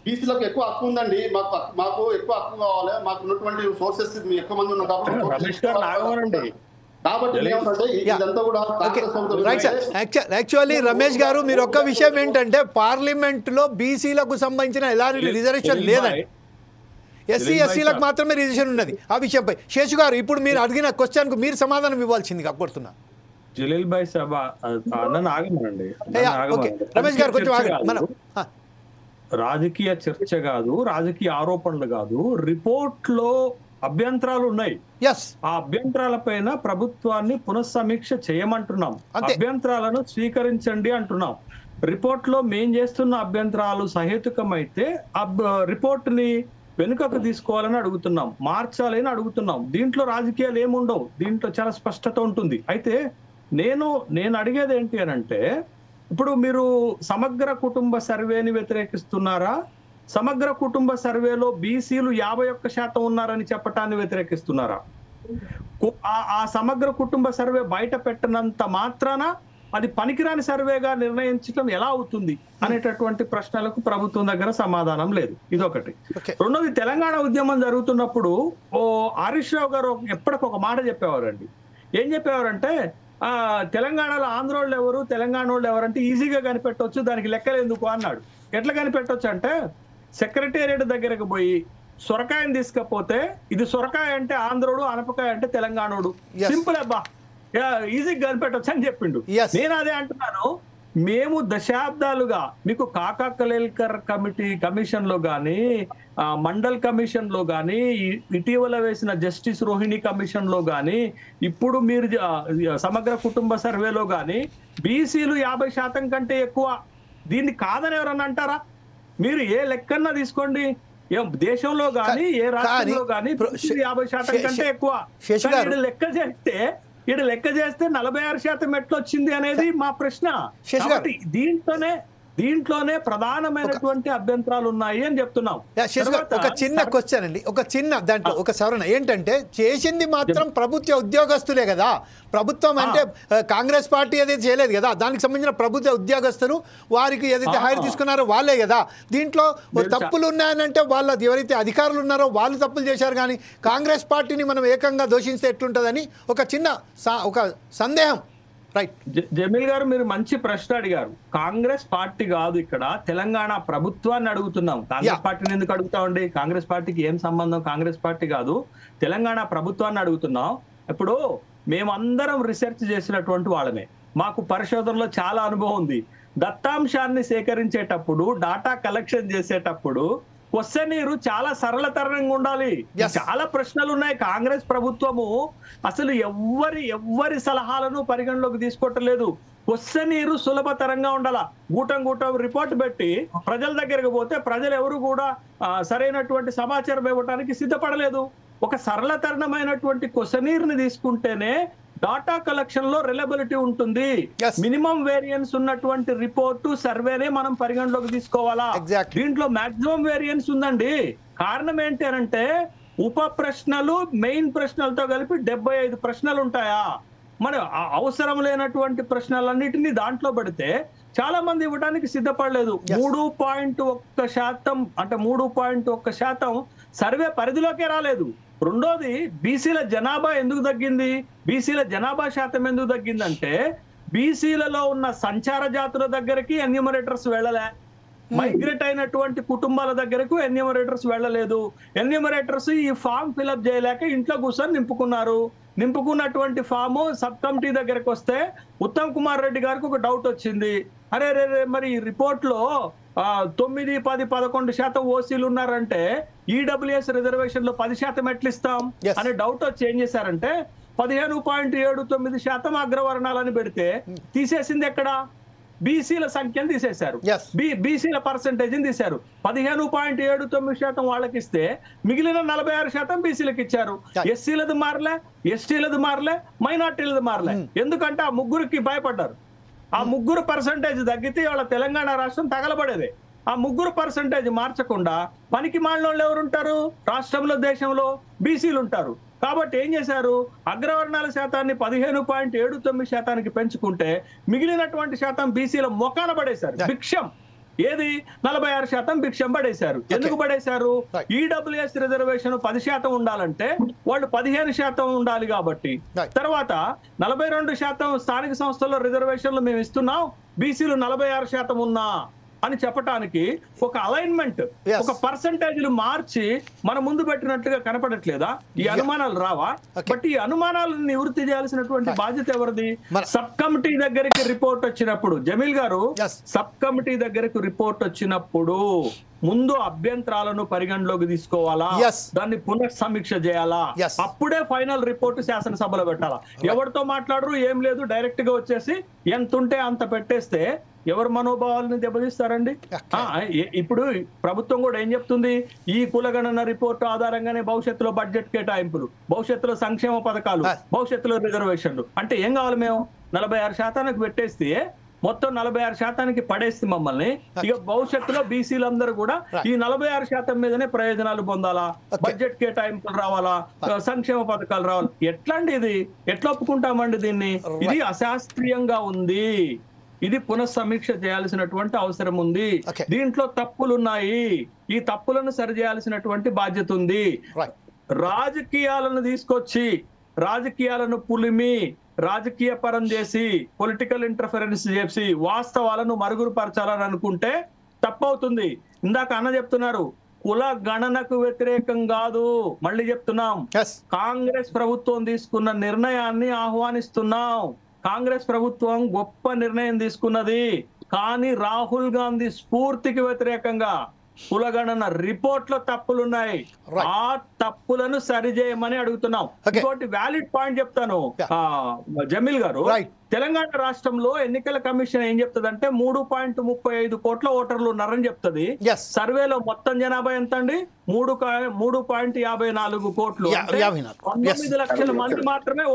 బీసీలకు ఎక్కువ హక్కు ఉందండి, మాకు ఎక్కువ హక్కు కావాలి, మాకు ఉన్నటువంటి సోర్సెస్ ఎక్కువ మంది ఉన్నారు కాబట్టి యాక్చువల్లీ రమేష్ గారు, మీరు ఒక్క విషయం ఏంటంటే పార్లమెంట్ లో బీసీలకు సంబంధించిన ఎలాంటి రిజర్వేషన్ లేదండి, ఎస్సీ ఎస్సీలకు మాత్రమే రిజర్వేషన్ ఉన్నది. ఆ విషయంపై శేషు గారు ఇప్పుడు మీరు అడిగిన క్వశ్చన్కు మీరు సమాధానం ఇవ్వాల్సిందిగా కోరుతున్నా. జలీల్ భాయ్ సభ ఆగమనండి, రమేష్ గారు కొంచెం మనం రాజకీయ చర్చ కాదు, రాజకీయ ఆరోపణలు కాదు, రిపోర్ట్ లో అభ్యంతరాలు ఉన్నాయి. ఆ అభ్యంతరాల పైన ప్రభుత్వాన్ని పునఃసమీక్ష చేయమంటున్నాం, అభ్యంతరాలను స్వీకరించండి అంటున్నాం. రిపోర్ట్ లో మేం చేస్తున్న అభ్యంతరాలు సహేతుకమైతే రిపోర్ట్ ని వెనుకకు తీసుకోవాలని అడుగుతున్నాం, మార్చాలని అడుగుతున్నాం. దీంట్లో రాజకీయాలు ఏముండవు, దీంట్లో చాలా స్పష్టత ఉంటుంది. అయితే నేను అడిగేది ఏంటి అని అంటే, ఇప్పుడు మీరు సమగ్ర కుటుంబ సర్వేని వ్యతిరేకిస్తున్నారా, సమగ్ర కుటుంబ సర్వేలో బీసీలు 51% ఉన్నారని చెప్పటాన్ని వ్యతిరేకిస్తున్నారా? ఆ సమగ్ర కుటుంబ సర్వే బయట పెట్టినంత మాత్రాన అది పనికిరాని సర్వేగా నిర్ణయించడం ఎలా అవుతుంది అనేటటువంటి ప్రశ్నలకు ప్రభుత్వం దగ్గర సమాధానం లేదు. ఇదొకటి. రెండోది, తెలంగాణ ఉద్యమం జరుగుతున్నప్పుడు హరీష్ రావు గారు ఎప్పటికొక మాట చెప్పేవారండి, ఏం చెప్పేవారంటే తెలంగాణలో ఆంధ్రోళ్ళు ఎవరు, తెలంగాణ వాళ్ళు ఎవరంటే ఈజీగా కనిపెట్టవచ్చు, దానికి లెక్కలు ఎందుకు అన్నాడు. ఎట్లా కనిపెట్టవచ్చు అంటే సెక్రటేరియట్ దగ్గరకు పోయి సొరకాయని తీసుకపోతే ఇది సొరకాయ అంటే ఆంధ్రోడు, అనపకాయ అంటే తెలంగాణోడు, సింపుల్ అబ్బా, ఈజీగా కనిపెట్టవచ్చు అని చెప్పిండు. నేను అదే అంటున్నాను, మేము దశాబ్దాలుగా మీకు కాకా కలేల్కర్ కమిషన్ లో గాని, మండల్ కమిషన్ లో గాని, ఇటీవల వేసిన జస్టిస్ రోహిణి కమిషన్ లో గాని, ఇప్పుడు మీరు సమగ్ర కుటుంబ సర్వేలో గాని బీసీలు 50% కంటే ఎక్కువ. దీన్ని కాదని ఎవరన్నా అంటారా? మీరు ఏ లెక్కన్నా తీసుకోండి, దేశంలో గాని ఏ రాష్ట్రంలో గాని 50% కంటే ఎక్కువ. లెక్క చేస్తే 46% ఎట్లా వచ్చింది అనేది మా ప్రశ్న. కాబట్టి దీంట్లోనే ప్రధానమైనటువంటి అభ్యంతరాలు ఉన్నాయి అని చెప్తున్నాం. ఒక చిన్న క్వశ్చన్ అండి, ఒక చిన్న దాంట్లో ఒక సవరణ ఏంటంటే, చేసింది మాత్రం ప్రభుత్వ ఉద్యోగస్తులే కదా. ప్రభుత్వం అంటే కాంగ్రెస్ పార్టీ ఏదైతే చేయలేదు కదా, దానికి సంబంధించిన ప్రభుత్వ ఉద్యోగస్తులు వారికి ఏదైతే హైర్ తీసుకున్నారో వాళ్ళే కదా. దీంట్లో తప్పులు ఉన్నాయనంటే వాళ్ళ ఎవరైతే అధికారులు ఉన్నారో వాళ్ళు తప్పులు చేశారు, కానీ కాంగ్రెస్ పార్టీని మనం ఏకంగా దోషిస్తే ఎట్లుంటుందని ఒక చిన్న ఒక సందేహం. రైట్ జమీల్ గారు, మీరు మంచి ప్రశ్న అడిగారు. కాంగ్రెస్ పార్టీ కాదు, ఇక్కడ తెలంగాణ ప్రభుత్వాన్ని అడుగుతున్నాం. కాంగ్రెస్ పార్టీని ఎందుకు అడుగుతామండి? కాంగ్రెస్ పార్టీకి ఏం సంబంధం? కాంగ్రెస్ పార్టీ కాదు, తెలంగాణ ప్రభుత్వాన్ని అడుగుతున్నాం. ఇప్పుడు మేమందరం రీసెర్చ్ చేసినటువంటి వాళ్ళమే, మాకు పరిశోధనలో చాలా అనుభవం ఉంది. దత్తాంశాన్ని సేకరించేటప్పుడు, డాటా కలెక్షన్ చేసేటప్పుడు క్వశ్చనీరు చాలా సరళతరంగా ఉండాలి. చాలా ప్రశ్నలు ఉన్నాయి. కాంగ్రెస్ ప్రభుత్వము అసలు ఎవ్వరి సలహాలను పరిగణలోకి తీసుకోవట్లేదు. క్వశ్చనీరు సులభతరంగా ఉండాల. గూటం రిపోర్ట్ పెట్టి ప్రజల దగ్గరకు పోతే ప్రజలు ఎవరు కూడా సరైనటువంటి సమాచారం ఇవ్వడానికి సిద్ధపడలేదు. ఒక సరళతరణమైనటువంటి క్వశ్చనీర్ని తీసుకుంటేనే డాటా కలెక్షన్ లో రిలయబిలిటీ ఉంటుంది. మినిమం వేరియన్స్ ఉన్నటువంటి రిపోర్టు సర్వేనే మనం పరిగణలోకి తీసుకోవాలా. దీంట్లో మాక్సిమం వేరియన్స్ ఉందండి. కారణం ఏంటి అనంటే ఉప ప్రశ్నలు మెయిన్ ప్రశ్నలతో కలిపి 75 ప్రశ్నలు ఉంటాయా? మరి అవసరం లేనటువంటి ప్రశ్నలన్నిటినీ దాంట్లో పెడితే చాలా మంది ఇవ్వడానికి సిద్ధపడలేదు. 3.1% అంటే 3.1% సర్వే పరిధిలోకే రాలేదు. రెండోది, బీసీల జనాభా ఎందుకు తగ్గింది? బీసీల జనాభా శాతం ఎందుకు తగ్గిందంటే బీసీలలో ఉన్న సంచార జాతుల దగ్గరికి ఎన్యూమరేటర్స్ వెళ్ళలే, మైగ్రేట్ అయినటువంటి కుటుంబాల దగ్గరకు ఎన్యూమరేటర్స్ వెళ్ళలేదు. ఎన్యూమరేటర్స్ ఈ ఫామ్ ఫిల్అప్ చేయలేక ఇంట్లో కూర్చొని నింపుకున్నారు. నింపుకున్నటువంటి ఫాము సబ్ కమిటీ దగ్గరకు వస్తే ఉత్తమ్ కుమార్ రెడ్డి గారికి ఒక డౌట్ వచ్చింది. అరే మరి రిపోర్ట్ లో 9, 10, 11% ఓసీలు ఉన్నారంటే ఈడబ్ల్యూఎస్ రిజర్వేషన్ లో 10% ఎట్లా ఇస్తాం అనే డౌట్ వచ్చి ఏం చేశారంటే 15.79% అగ్రవర్ణాలని పెడితే తీసేసింది ఎక్కడ? బీసీల సంఖ్యను తీసేశారు, బీసీల పర్సెంటేజ్ తీశారు. 15.79% వాళ్ళకి ఇస్తే మిగిలిన 46% బీసీలకు ఇచ్చారు. ఎస్సీలది మారలే, ఎస్టీలది మారలే, మైనార్టీలది మారలే. ఎందుకంటే ఆ ముగ్గురికి భయపడ్డారు. ఆ ముగ్గురు పర్సెంటేజ్ తగ్గితే వాళ్ళ తెలంగాణ రాష్ట్రం తగలబడేది. ఆ ముగ్గురు పర్సెంటేజ్ మార్చకుండా పనికి మాలినోళ్ళు ఎవరుంటారు? రాష్ట్రంలో, దేశంలో బీసీలు ఉంటారు. కాబట్టి ఏం చేశారు? అగ్రవర్ణాల శాతాన్ని 15.79% పెంచుకుంటే మిగిలినటువంటి శాతం బీసీల మొఖాన పడేశారు. భిక్షం ఏది? 46% భిక్షం పడేశారు. ఎందుకు పడేశారు? ఈడబ్ల్యూఎస్ రిజర్వేషన్ 10% ఉండాలంటే వాళ్ళు 15% ఉండాలి కాబట్టి. తర్వాత 42% స్థానిక సంస్థల్లో రిజర్వేషన్లు మేము ఇస్తున్నాం, బీసీలు 46% ఉన్నా అని చెప్పడానికి ఒక అలైన్మెంట్, ఒక పర్సంటేజ్లు మార్చి మన ముందు పెట్టినట్లుగా కనపడట్లేదా? ఈ అనుమానాలు రావా? బట్ ఈ అనుమానాలను నివృత్తి చేయాల్సినటువంటి బాధ్యత ఎవరిది? సబ్ కమిటీ దగ్గరికి రిపోర్ట్ వచ్చినప్పుడు, జమీల్ గారు, సబ్ కమిటీ దగ్గరకు రిపోర్ట్ వచ్చినప్పుడు ముందు అభ్యంతరాలను పరిగణలోకి తీసుకోవాలా, దాన్ని పునఃసమీక్ష చేయాలా, అప్పుడే ఫైనల్ రిపోర్ట్ శాసనసభలో పెట్టాలా. ఎవరితో మాట్లాడరు, ఏం లేదు, డైరెక్ట్ గా వచ్చేసి ఎంత ఉంటే అంత పెట్టేస్తే ఎవరు మనోభావాలను దెబ్బతీస్తారండి? ఇప్పుడు ప్రభుత్వం కూడా ఏం చెప్తుంది? ఈ కులగణన రిపోర్టు ఆధారంగానే భవిష్యత్తులో బడ్జెట్ కేటాయింపులు, భవిష్యత్తులో సంక్షేమ పథకాలు, భవిష్యత్తులో రిజర్వేషన్లు అంటే ఏం కావాలి? మేము 46% పెట్టేస్తే మొత్తం 46% పడేస్తే మమ్మల్ని ఇక భవిష్యత్తులో బీసీలందరూ కూడా ఈ 46% మీదనే ప్రయోజనాలు పొందాలా, బడ్జెట్ కేటాయింపులు రావాలా, సంక్షేమ పథకాలు రావాలి. ఎట్లా అండి ఇది? ఎట్లా ఒప్పుకుంటామండి దీన్ని? ఇది అశాస్త్రీయంగా ఉంది. ఇది పునఃసమీక్ష చేయాల్సినటువంటి అవసరం ఉంది. దీంట్లో తప్పులున్నాయి. ఈ తప్పులను సరిచేయాల్సినటువంటి బాధ్యత ఉంది. రాజకీయాలను తీసుకొచ్చి రాజకీయాలను పులిమి రాజకీయ పరం చేసి పొలిటికల్ ఇంటర్ఫరెన్స్ చేసి వాస్తవాలను మరుగుపరచాలని అనుకుంటే తప్పవుతుంది. ఇందాక అన్న చెప్తున్నారు కుల గణనకు వ్యతిరేకం కాదు, మళ్ళీ చెప్తున్నాం. కాంగ్రెస్ ప్రభుత్వం తీసుకున్న నిర్ణయాన్ని ఆహ్వానిస్తున్నాం. కాంగ్రెస్ ప్రభుత్వం గొప్ప నిర్ణయం తీసుకున్నది. కానీ రాహుల్ గాంధీ స్ఫూర్తికి వ్యతిరేకంగా కులగణన రిపోర్ట్ లో తప్పులున్నాయి. ఆ తప్పులను సరిచేయమని అడుగుతున్నాం. ఇంకోటి వ్యాలిడ్ పాయింట్ చెప్తాను జమీల్ గారు. తెలంగాణ రాష్ట్రంలో ఎన్నికల కమిషన్ ఏం చెప్తుందంటే 3.35 కోట్ల ఓటర్లు ఉన్నారని చెప్తుంది. సర్వేలో మొత్తం జనాభా ఎంత అండి? 3.54 కోట్లు. 19 లక్షల మంది మాత్రమే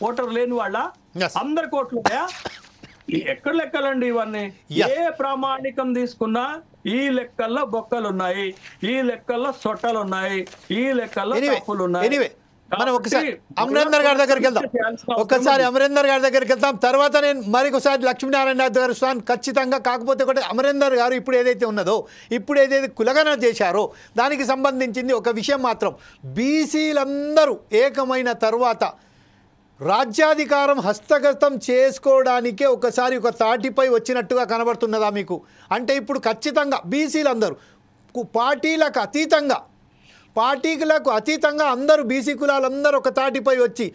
ఓటర్ లేని వాళ్ళ అందరి కోట్లు ఎక్కడ లెక్కలండి ఇవన్నీ? ఏ ప్రామాణికం తీసుకున్నా ఈ లెక్కల్లో బొక్కలు ఉన్నాయి, ఈ లెక్కల్లో సొట్టలు ఉన్నాయి, ఈ లెక్కల్లో తప్పులు ఉన్నాయి. మనం ఒకసారి అమరేందర్ గారి దగ్గరికి వెళ్దాం. అమరేందర్ గారి దగ్గరికి వెళ్తాం. తర్వాత నేను మరొకసారి లక్ష్మీనారాయణ గారు వస్తాను ఖచ్చితంగా. కాకపోతే ఒకటి అమరేందర్ గారు ఇప్పుడు ఏదైతే ఉన్నదో, ఇప్పుడు ఏదైతే కులగణన చేశారో దానికి సంబంధించింది ఒక విషయం మాత్రం, బీసీలందరూ ఏకమైన తర్వాత రాజ్యాధికారం హస్తగతం చేసుకోవడానికే ఒకసారి ఒక తాటిపై వచ్చినట్టుగా కనబడుతున్నదా మీకు? అంటే ఇప్పుడు ఖచ్చితంగా బీసీలందరూ పార్టీలకు అతీతంగా అందరూ బీసీ కులాలందరూ ఒక తాటిపై వచ్చి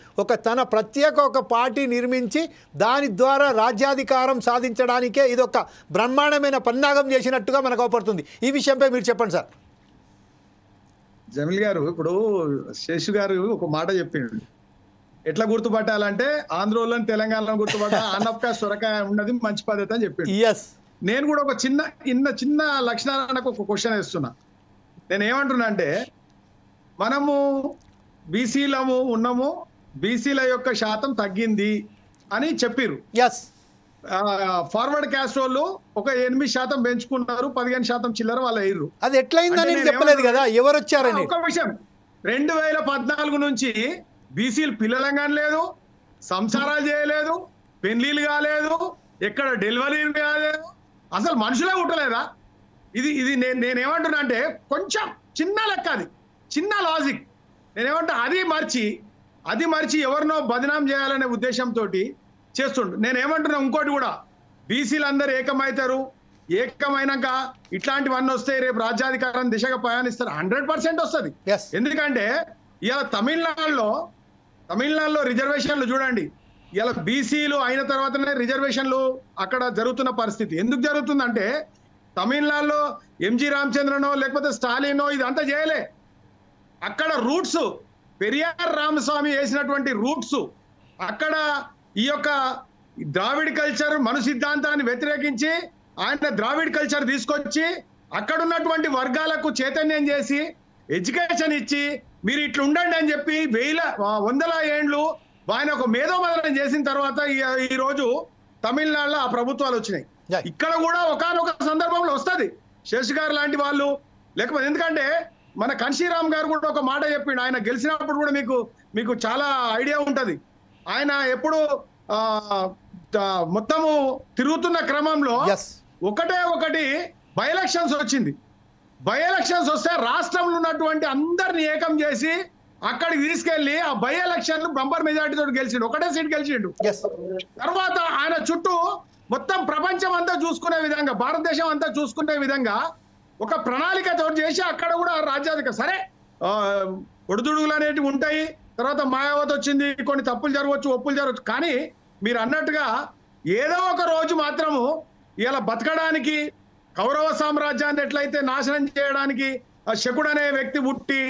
తన ప్రత్యేక ఒక పార్టీ నిర్మించి దాని ద్వారా రాజ్యాధికారం సాధించడానికే ఇదొక బ్రహ్మాండమైన పన్నాగం చేసినట్టుగా మనకు అవపడుతుంది. ఈ విషయంపై మీరు చెప్పండి సార్. జమీల్ గారు, ఇప్పుడు శేషు గారు ఒక మాట చెప్పిండు, ఎట్లా గుర్తుపట్టాలంటే ఆంధ్రోళ్ళని తెలంగాణలో గుర్తుపట్ట అన్నపక సొరకాయ ఉన్నది మంచి పద్ధతి అని చెప్పిండు. నేను కూడా ఒక చిన్న లక్షణాలకు ఒక క్వశ్చన్ వేస్తున్నా. నేను ఏమంటున్నా అంటే, మనము బీసీలము ఉన్నాము, బీసీల యొక్క శాతం తగ్గింది అని చెప్పిర్రు. ఫార్వర్డ్ క్యాస్ట్ వాళ్ళు ఒక 8% పెంచుకున్నారు, 15% చిల్లర వాళ్ళు అయ్యారు. అది ఎట్లయిందని చెప్పలేదు కదా, ఎవరు వచ్చారని. ఒక విషయం, 2014 నుంచి బీసీలు పిల్లలంగానే లేదు, సంసారాలు చేయలేదు, పెళ్లిళ్ళు కాలేదు, ఎక్కడ డెలివరీలు కాలేదు, అసలు మనుషులే ఉండలేదా? ఇది నేనేమంటున్నా అంటే, కొంచెం చిన్న లెక్క, అది చిన్న లాజిక్. నేనేమంటా అది మర్చి ఎవరినో బదనాం చేయాలనే ఉద్దేశంతో చేస్తుండు. నేనేమంటున్నా ఇంకోటి కూడా, బీసీలు అందరూ ఏకమవుతారు, ఏకమైనాక ఇట్లాంటివన్నీ వస్తాయి, రేపు రాజ్యాధికారం దిశగా ప్రయాణిస్తారు, 100% వస్తుంది. ఎందుకంటే ఇలా తమిళనాడులో రిజర్వేషన్లు చూడండి, ఇలా బీసీలు అయిన తర్వాతనే రిజర్వేషన్లు అక్కడ జరుగుతున్న పరిస్థితి. ఎందుకు జరుగుతుందంటే, తమిళనాడులో ఎంజి రామచంద్రనో లేకపోతే స్టాలినో ఇదంతా చేయలే. అక్కడ రూట్స్, పెరియార్ రామస్వామి వేసినటువంటి రూట్స్, అక్కడ ఈ యొక్క ద్రావిడ్ కల్చర్ మను సిద్ధాంతాన్ని వ్యతిరేకించి ఆయన ద్రావిడ్ కల్చర్ తీసుకొచ్చి అక్కడ ఉన్నటువంటి వర్గాలకు చైతన్యం చేసి ఎడ్యుకేషన్ ఇచ్చి మీరు ఇట్లా ఉండండి అని చెప్పి వందల ఏండ్లు ఆయన ఒక మేధోమదనం చేసిన తర్వాత ఈ రోజు తమిళనాడులో ఆ ప్రభుత్వాలు వచ్చినాయి. ఇక్కడ కూడా ఒకానొక సందర్భంలో వస్తుంది శేష్ గారు లాంటి వాళ్ళు, లేకపోతే ఎందుకంటే మన కన్షీరామ్ గారు కూడా ఒక మాట చెప్పిండు. ఆయన గెలిచినప్పుడు కూడా మీకు చాలా ఐడియా ఉంటది. ఆయన ఎప్పుడు మొత్తము తిరుగుతున్న క్రమంలో ఒకటి బై ఎలక్షన్స్ వచ్చింది. బై ఎలక్షన్స్ వస్తే రాష్ట్రంలో ఉన్నటువంటి అందరిని ఏకం చేసి అక్కడికి తీసుకెళ్లి ఆ బై ఎలక్షన్ బంపర్ మెజార్టీతో గెలిచిండు, ఒకటే సీట్ గెలిచిండు. తర్వాత ఆయన చుట్టూ మొత్తం ప్రపంచం అంతా చూసుకునే విధంగా, భారతదేశం అంతా చూసుకునే విధంగా ఒక ప్రణాళికతో చేసి అక్కడ కూడా రాజ్యాధికారం, సరే ఒడిదుడుగులు అనేటివి ఉంటాయి, తర్వాత మాయావతి వచ్చింది, కొన్ని తప్పులు జరగవచ్చు, ఒప్పులు జరగవచ్చు, కానీ మీరు అన్నట్టుగా ఏదో ఒక రోజు మాత్రము ఇలా బతకడానికి, కౌరవ సామ్రాజ్యాన్ని ఎట్లయితే నాశనం చేయడానికి శకుడు అనే వ్యక్తి పుట్టి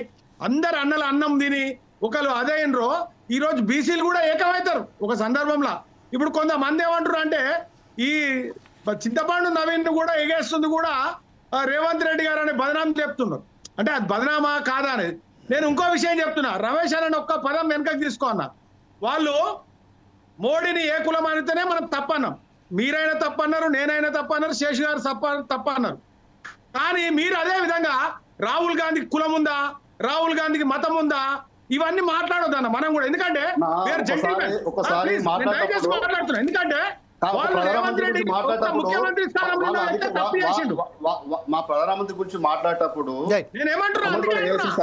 అందరు అన్నల అన్నం తిని ఒకళ్ళు అదేనరో, ఈ రోజు బీసీలు కూడా ఏకమవుతారు ఒక సందర్భంలో. ఇప్పుడు కొంతమంది ఏమంటారు అంటే, ఈ చింతపండు నవీన్ కూడా ఎగేస్తుంది కూడా రేవంత్ రెడ్డి గారు అనే బదనాం చెప్తున్నారు. అంటే అది బదనామా కాదా అనేది. నేను ఇంకో విషయం చెప్తున్నా, రమేష్ అని ఒక్క పదం వెనకకి తీసుకో అన్న. వాళ్ళు మోడీని ఏ కులం అనితేనే మనం తప్పన్నాం, మీరైనా తప్పన్నారు, నేనైనా తప్పన్నారు, శేషు గారు తప్పన్నారు. కానీ మీరు అదే విధంగా రాహుల్ గాంధీకి కులం ఉందా, రాహుల్ గాంధీకి మతం ఉందా, ఇవన్నీ మాట్లాడొద్దన్న మనం కూడా. ఎందుకంటే మాట్లాడుతున్నాం, ఎందుకంటే వాళ్ళు రేవంత్ రెడ్డి ముఖ్యమంత్రి స్థానంలో అయితే తప్పు చేసిండు. మా ప్రధానమంత్రి గురించి మాట్లాడేటప్పుడు నేనేమంటున్నా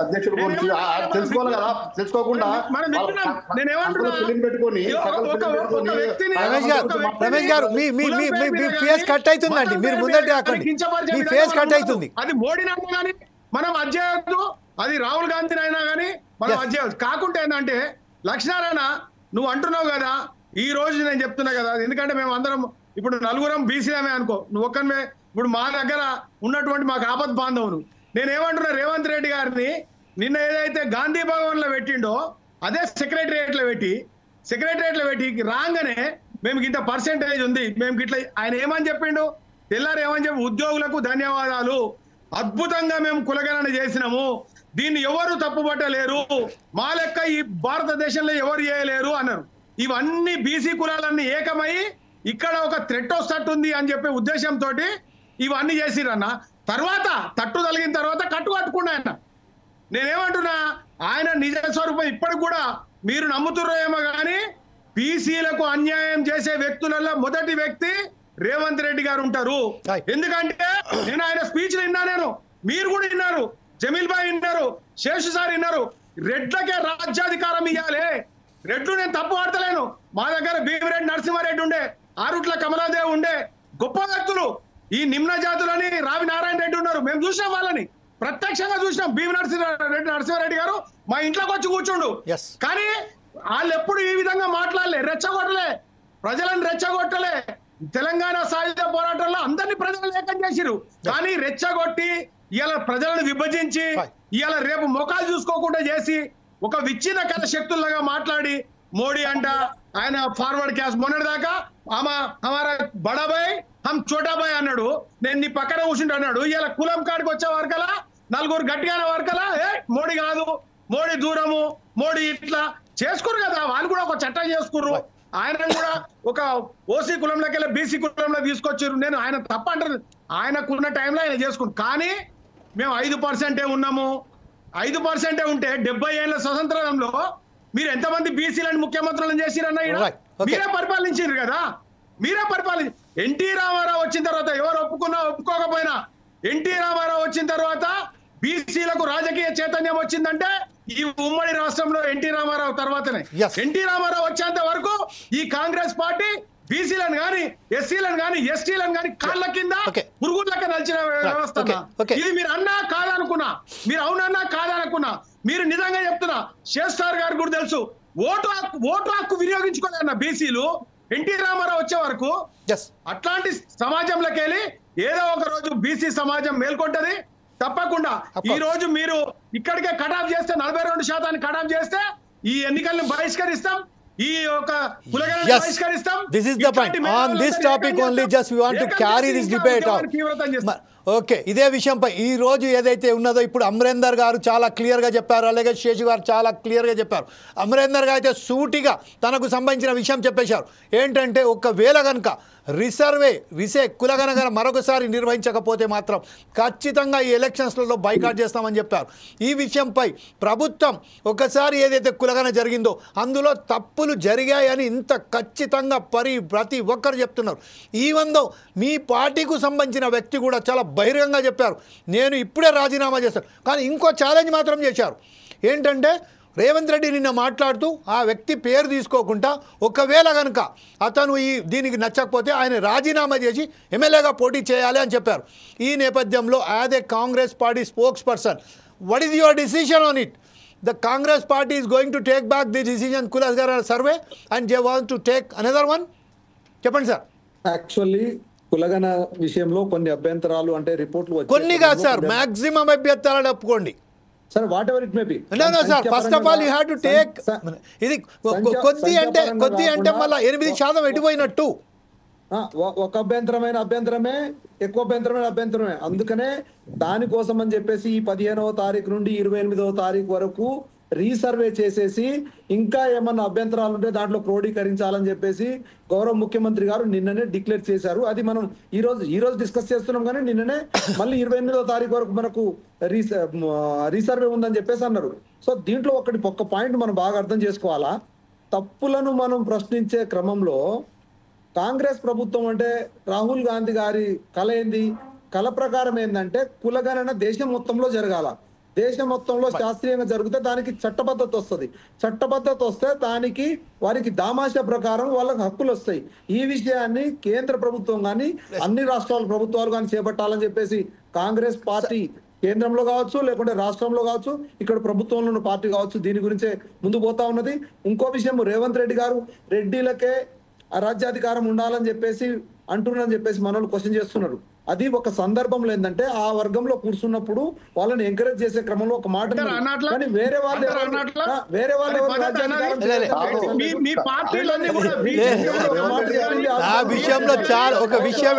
అధ్యక్షుడి గురించి తెలుసుకోవాలి కదా, తెలుసుకోకుండా ఫిలిం పెట్టుకొని రమేష్ గారు మీ ఫేస్ కట్ అవుతుందండి, మీరు ముందంటే మీ ఫేస్ కట్ అవుతుంది. అది మోడీని అయినా కానీ మనం అధ్యయద్దు, అది రాహుల్ గాంధీని అయినా కానీ మనం అధ్యయద్దు. కాకుంటే ఏంటంటే లక్ష్మీనారాయణ నువ్వు అంటున్నావు కదా, ఈ రోజు నేను చెప్తున్నా కదా, ఎందుకంటే మేము అందరం ఇప్పుడు నలుగురం బీసీలమే అనుకో, నువ్వు ఒక్కనే ఇప్పుడు మా దగ్గర ఉన్నటువంటి మాకు ఆపద్ బాంధవులు. నేనేమంటున్నా రేవంత్ రెడ్డి గారిని నిన్న ఏదైతే గాంధీ భవన్ లో పెట్టిండో అదే సెక్రటరియట్ లో పెట్టి రాగానే మేము ఇంత పర్సెంటేజ్ ఉంది, మేము ఇట్లా ఆయన ఏమని చెప్పిండు, తెల్లారు ఏమని చెప్పి ఉద్యోగులకు ధన్యవాదాలు, అద్భుతంగా మేము కులగణన చేసినాము, దీన్ని ఎవరు తప్పుపట్టలేరు, మా లెక్క ఈ భారతదేశంలో ఎవరు చేయలేరు అన్నారు. ఇవన్నీ బీసీ కులాలన్నీ ఏకమై ఇక్కడ ఒక థ్రెట్ వస్తట్టుంది అని చెప్పే ఉద్దేశంతో ఇవన్నీ చేసిరన్న. తర్వాత తట్టు తగిలిన తర్వాత కట్టు కట్టుకున్నా ఆయన. నేనేమంటున్నా, ఆయన నిజ స్వరూపం ఇప్పటికి కూడా మీరు నమ్ముతున్నారేమో కానీ బీసీలకు అన్యాయం చేసే వ్యక్తులలో మొదటి వ్యక్తి రేవంత్ రెడ్డి గారు ఉంటారు. ఎందుకంటే నేను ఆయన స్పీచ్ విన్నా, మీరు కూడా విన్నారు, జమీల్ భాయ్ విన్నారు, శేషు సార్ విన్నారు. రెడ్లకే రాజ్యాధికారం ఇవ్వాలి. రెడ్లు నేను తప్పు ఆడతలేను, మా దగ్గర భీమిరెడ్డి నరసింహారెడ్డి ఉండే, ఆరుట్ల కమలాదేవి ఉండే, గొప్ప వ్యక్తులు. ఈ నిమ్న జాతులని రావి నారాయణ రెడ్డి ఉన్నారు, మేము చూసినాం, వాళ్ళని ప్రత్యక్షంగా చూసినాం. భీమి నరసింహారెడ్డి గారు మా ఇంట్లోకి వచ్చి కూర్చుండు. కానీ వాళ్ళు ఎప్పుడు ఈ విధంగా మాట్లాడలే, రెచ్చగొట్టలే, ప్రజలను రెచ్చగొట్టలే. తెలంగాణ సాయుధ పోరాటంలో అందరినీ ప్రజలు ఏకం చేసిరు. కానీ రెచ్చగొట్టి ఇవాళ ప్రజలను విభజించి ఇవాళ రేపు ముఖాలు చూసుకోకుండా చేసి ఒక విచ్ఛిన్నకర శక్తుల్లాగా మాట్లాడి మోడీ అంట ఆయన ఫార్వర్డ్ క్యాస్ట్ మొన్నటిదాకా హమారా బడాబాయ్ హమ్ చోటాబాయ్ అన్నాడు, నేను నీ పక్కన కూర్చుంటా అన్నాడు. ఇలా కులం కాడికి వచ్చే వరకలా నలుగురు గట్టిగానే వరకలా మోడీ కాదు, మోడీ దూరము, మోడీ ఇట్లా చేసుకురు కదా. వాళ్ళు కూడా ఒక చట్టం చేసుకుర్రు. ఆయన కూడా ఒక ఓసీ కులంలోకి వెళ్ళి బీసీ కులంలో తీసుకొచ్చారు. నేను ఆయన తప్ప అంటారు, ఆయనకున్న టైంలో ఆయన చేసుకున్నాం. కానీ మేము 5% ఉన్నాము. 5% ఉంటే 70 ఏళ్ల స్వతంత్రంలో మీరు ఎంతమంది బీసీలను ముఖ్యమంత్రులను చేసిరన్న? మీరే పరిపాలించారు కదా, మీరే ఎన్టీ రామారావు వచ్చిన తర్వాత ఎవరు ఒప్పుకున్నా ఒప్పుకోకపోయినా ఎన్టీ రామారావు వచ్చిన తర్వాత బీసీలకు రాజకీయ చైతన్యం వచ్చిందంటే ఈ ఉమ్మడి రాష్ట్రంలో ఎన్టీ రామారావు తర్వాతనే. ఎన్టీ రామారావు వచ్చేంత వరకు ఈ కాంగ్రెస్ పార్టీ బీసీలను గాని ఎస్సీలను గాని ఎస్టీలను గాని కాళ్ళ కింద పురుగులకి నలిచిన వ్యవస్థ. ఇది మీరు అన్నా కాదనుకున్నా, మీరు అవునన్నా కాదనుకున్నా, మీరు నిజంగా చెప్తున్నా, శేషార్ గారు కూడా తెలుసు, ఓటు హక్కు వినియోగించుకోలేదన్న బీసీలు ఎన్టీ రామారావు వచ్చే వరకు. అట్లాంటి సమాజంలోకి వెళ్ళి ఏదో ఒక రోజు బీసీ సమాజం మేల్కొంటది తప్పకుండా. ఈ రోజు మీరు ఇక్కడికే కటాఫ్ చేస్తే 42% కటాఫ్ చేస్తే ఈ ఎన్నికలను బహిష్కరిస్తాం, ఈ యొక్క కులగణను బహిష్కరిస్తాం. This is the point. On this topic only just we want to carry this debate out. Okay, ఇదే విషయంపై ఈ రోజు ఏదైతే ఉన్నదో ఇప్పుడు అమరేందర్ గారు చాలా క్లియర్గా చెప్పారు, అలాగే శేషు గారు చాలా క్లియర్గా చెప్పారు. అమరేందర్ గారు అయితే సూటిగా తనకు సంబంధించిన విషయం చెప్పేశారు. ఏంటంటే ఒకవేళ కనుక రిసే కులగణన మరొకసారి నిర్వహించకపోతే మాత్రం ఖచ్చితంగా ఈ ఎలక్షన్స్లలో బైకాట్ చేస్తామని చెప్పారు. ఈ విషయంపై ప్రభుత్వం ఒకసారి ఏదైతే కులగణన జరిగిందో అందులో తప్పులు జరిగాయని ఇంత ఖచ్చితంగా ప్రతి ఒక్కరు చెప్తున్నారు. ఈవెన్ దో మీ పార్టీకు సంబంధించిన వ్యక్తి కూడా చాలా బహిరంగంగా చెప్పారు, నేను ఇప్పుడే రాజీనామా చేశాను. కానీ ఇంకో ఛాలెంజ్ మాత్రం చేశారు. ఏంటంటే రేవంత్ రెడ్డి నిన్న మాట్లాడుతూ ఆ వ్యక్తి పేరు తీసుకోకుండా ఒకవేళ కనుక అతను దీనికి నచ్చకపోతే ఆయన రాజీనామా చేసి ఎమ్మెల్యేగా పోటీ చేయాలి అని చెప్పారు. ఈ నేపథ్యంలో as a Congress party spokes person, what is your decision on it? The Congress party is going to take back the decision Kulagana survey and they want to take another one? చెప్పండి సార్. యాక్చువల్లీ కులగణ విషయంలో కొన్ని అభ్యంతరాలు అంటే రిపోర్ట్లు కొన్ని కాదు sir, maximum అభ్యంతరాలు ఒప్పుకోండి sir, whatever it may be. No sir, first of all you have to take ఇది కొద్ది అంటే మళ్ళీ 8% ఎటుపోయినట్టు. ఒక అభ్యంతరమే ఎక్కువ అభ్యంతరమే. అందుకనే దానికోసం అని చెప్పేసి ఈ 15వ తారీఖు నుండి 28వ తారీఖు వరకు రీసర్వే చేసేసి ఇంకా ఏమన్నా అభ్యంతరాలు ఉంటే దాంట్లో క్రోడీకరించాలని చెప్పేసి గౌరవ ముఖ్యమంత్రి గారు నిన్ననే డిక్లేర్ చేశారు. అది మనం ఈ రోజు డిస్కస్ చేస్తున్నాం. కానీ నిన్ననే మళ్ళీ 28వ తారీఖు వరకు మనకు రీసర్వే ఉందని చెప్పేసి అన్నారు. సో దీంట్లో ఒక్క పాయింట్ మనం బాగా అర్థం చేసుకోవాలా. తప్పులను మనం ప్రశ్నించే క్రమంలో కాంగ్రెస్ ప్రభుత్వం అంటే రాహుల్ గాంధీ గారి కళ ఏంది? కళ ప్రకారం ఏంటంటే కులగణన దేశం మొత్తంలో జరగాల. దేశం మొత్తంలో శాస్త్రీయంగా జరిగితే దానికి చట్టబద్ధత వస్తుంది. చట్టబద్ధత వస్తే దానికి వారికి దామాషా ప్రకారం వాళ్ళకి హక్కులు వస్తాయి. ఈ విషయాన్ని కేంద్ర ప్రభుత్వం కానీ అన్ని రాష్ట్రాల ప్రభుత్వాలు కానీ చేపట్టాలని చెప్పేసి కాంగ్రెస్ పార్టీ కేంద్రంలో కావచ్చు, లేకుంటే రాష్ట్రంలో కావచ్చు, ఇక్కడ ప్రభుత్వంలో ఉన్న పార్టీ కావచ్చు, దీని గురించే ముందు పోతా ఉన్నది. ఇంకో విషయం, రేవంత్ రెడ్డి గారు రెడ్డిలకే రాజ్యాధికారం ఉండాలని చెప్పేసి అంటున్నారని చెప్పేసి మనోళ్ళు క్వశ్చన్ చేస్తున్నారు. అది ఒక సందర్భంలో ఏంటంటే ఆ వర్గంలో కూర్చున్నప్పుడు వాళ్ళని ఎంకరేజ్ చేసే క్రమంలో ఒక మాట, కానీ వేరే వాళ్ళు ఆ విషయంలో చాలా ఒక విషయం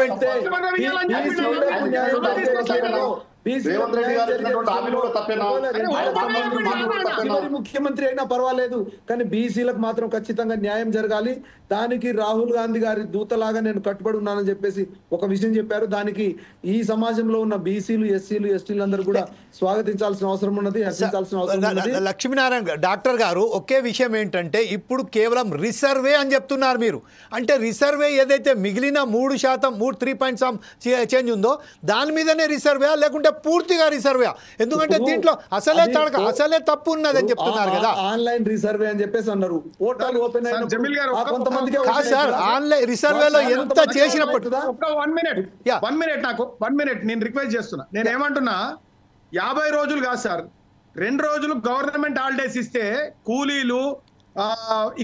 ముఖ్యమంత్రి అయినా పర్వాలేదు, కానీ బీసీలకు మాత్రం ఖచ్చితంగా న్యాయం జరగాలి. దానికి రాహుల్ గాంధీ గారి దూతలాగా నేను కట్టుబడి ఉన్నానని చెప్పేసి ఒక విషయం చెప్పారు. దానికి ఈ సమాజంలో ఉన్న బీసీలు, ఎస్సీలు, ఎస్టీలు అందరూ కూడా స్వాగతించాల్సిన అవసరం ఉన్నది, హర్షించాల్సిన అవసరం ఉన్నది. లక్ష్మీనారాయణ డాక్టర్ గారు, ఒకే విషయం ఏంటంటే ఇప్పుడు కేవలం రిసర్వే అని చెప్తున్నారు మీరు. అంటే రిసర్వే ఏదైతే మిగిలిన 3% 3.3 చేంజ్ ఉందో దాని మీదనే రిసర్వే, లేకుంటే పూర్తిగా రిసర్వే? ఎందుకంటే దీంట్లో అసలే తప్పు ఉన్నదని చెప్తున్నారు కదా. ఆన్లైన్ రిసర్వే అని చెప్పేసి అన్నారు. పోర్టల్ ఓపెన్ కాదు సార్, ఆన్లైన్ రిసర్వేలో ఎంత చేసినప్పుడు. వన్ మినిట్ నేను రిక్వెస్ట్ చేస్తున్నా. నేను ఏమంటున్నా, 50 రోజులు కాదు సార్, 2 రోజులు గవర్నమెంట్ హాలిడేస్ ఇస్తే కూలీలు,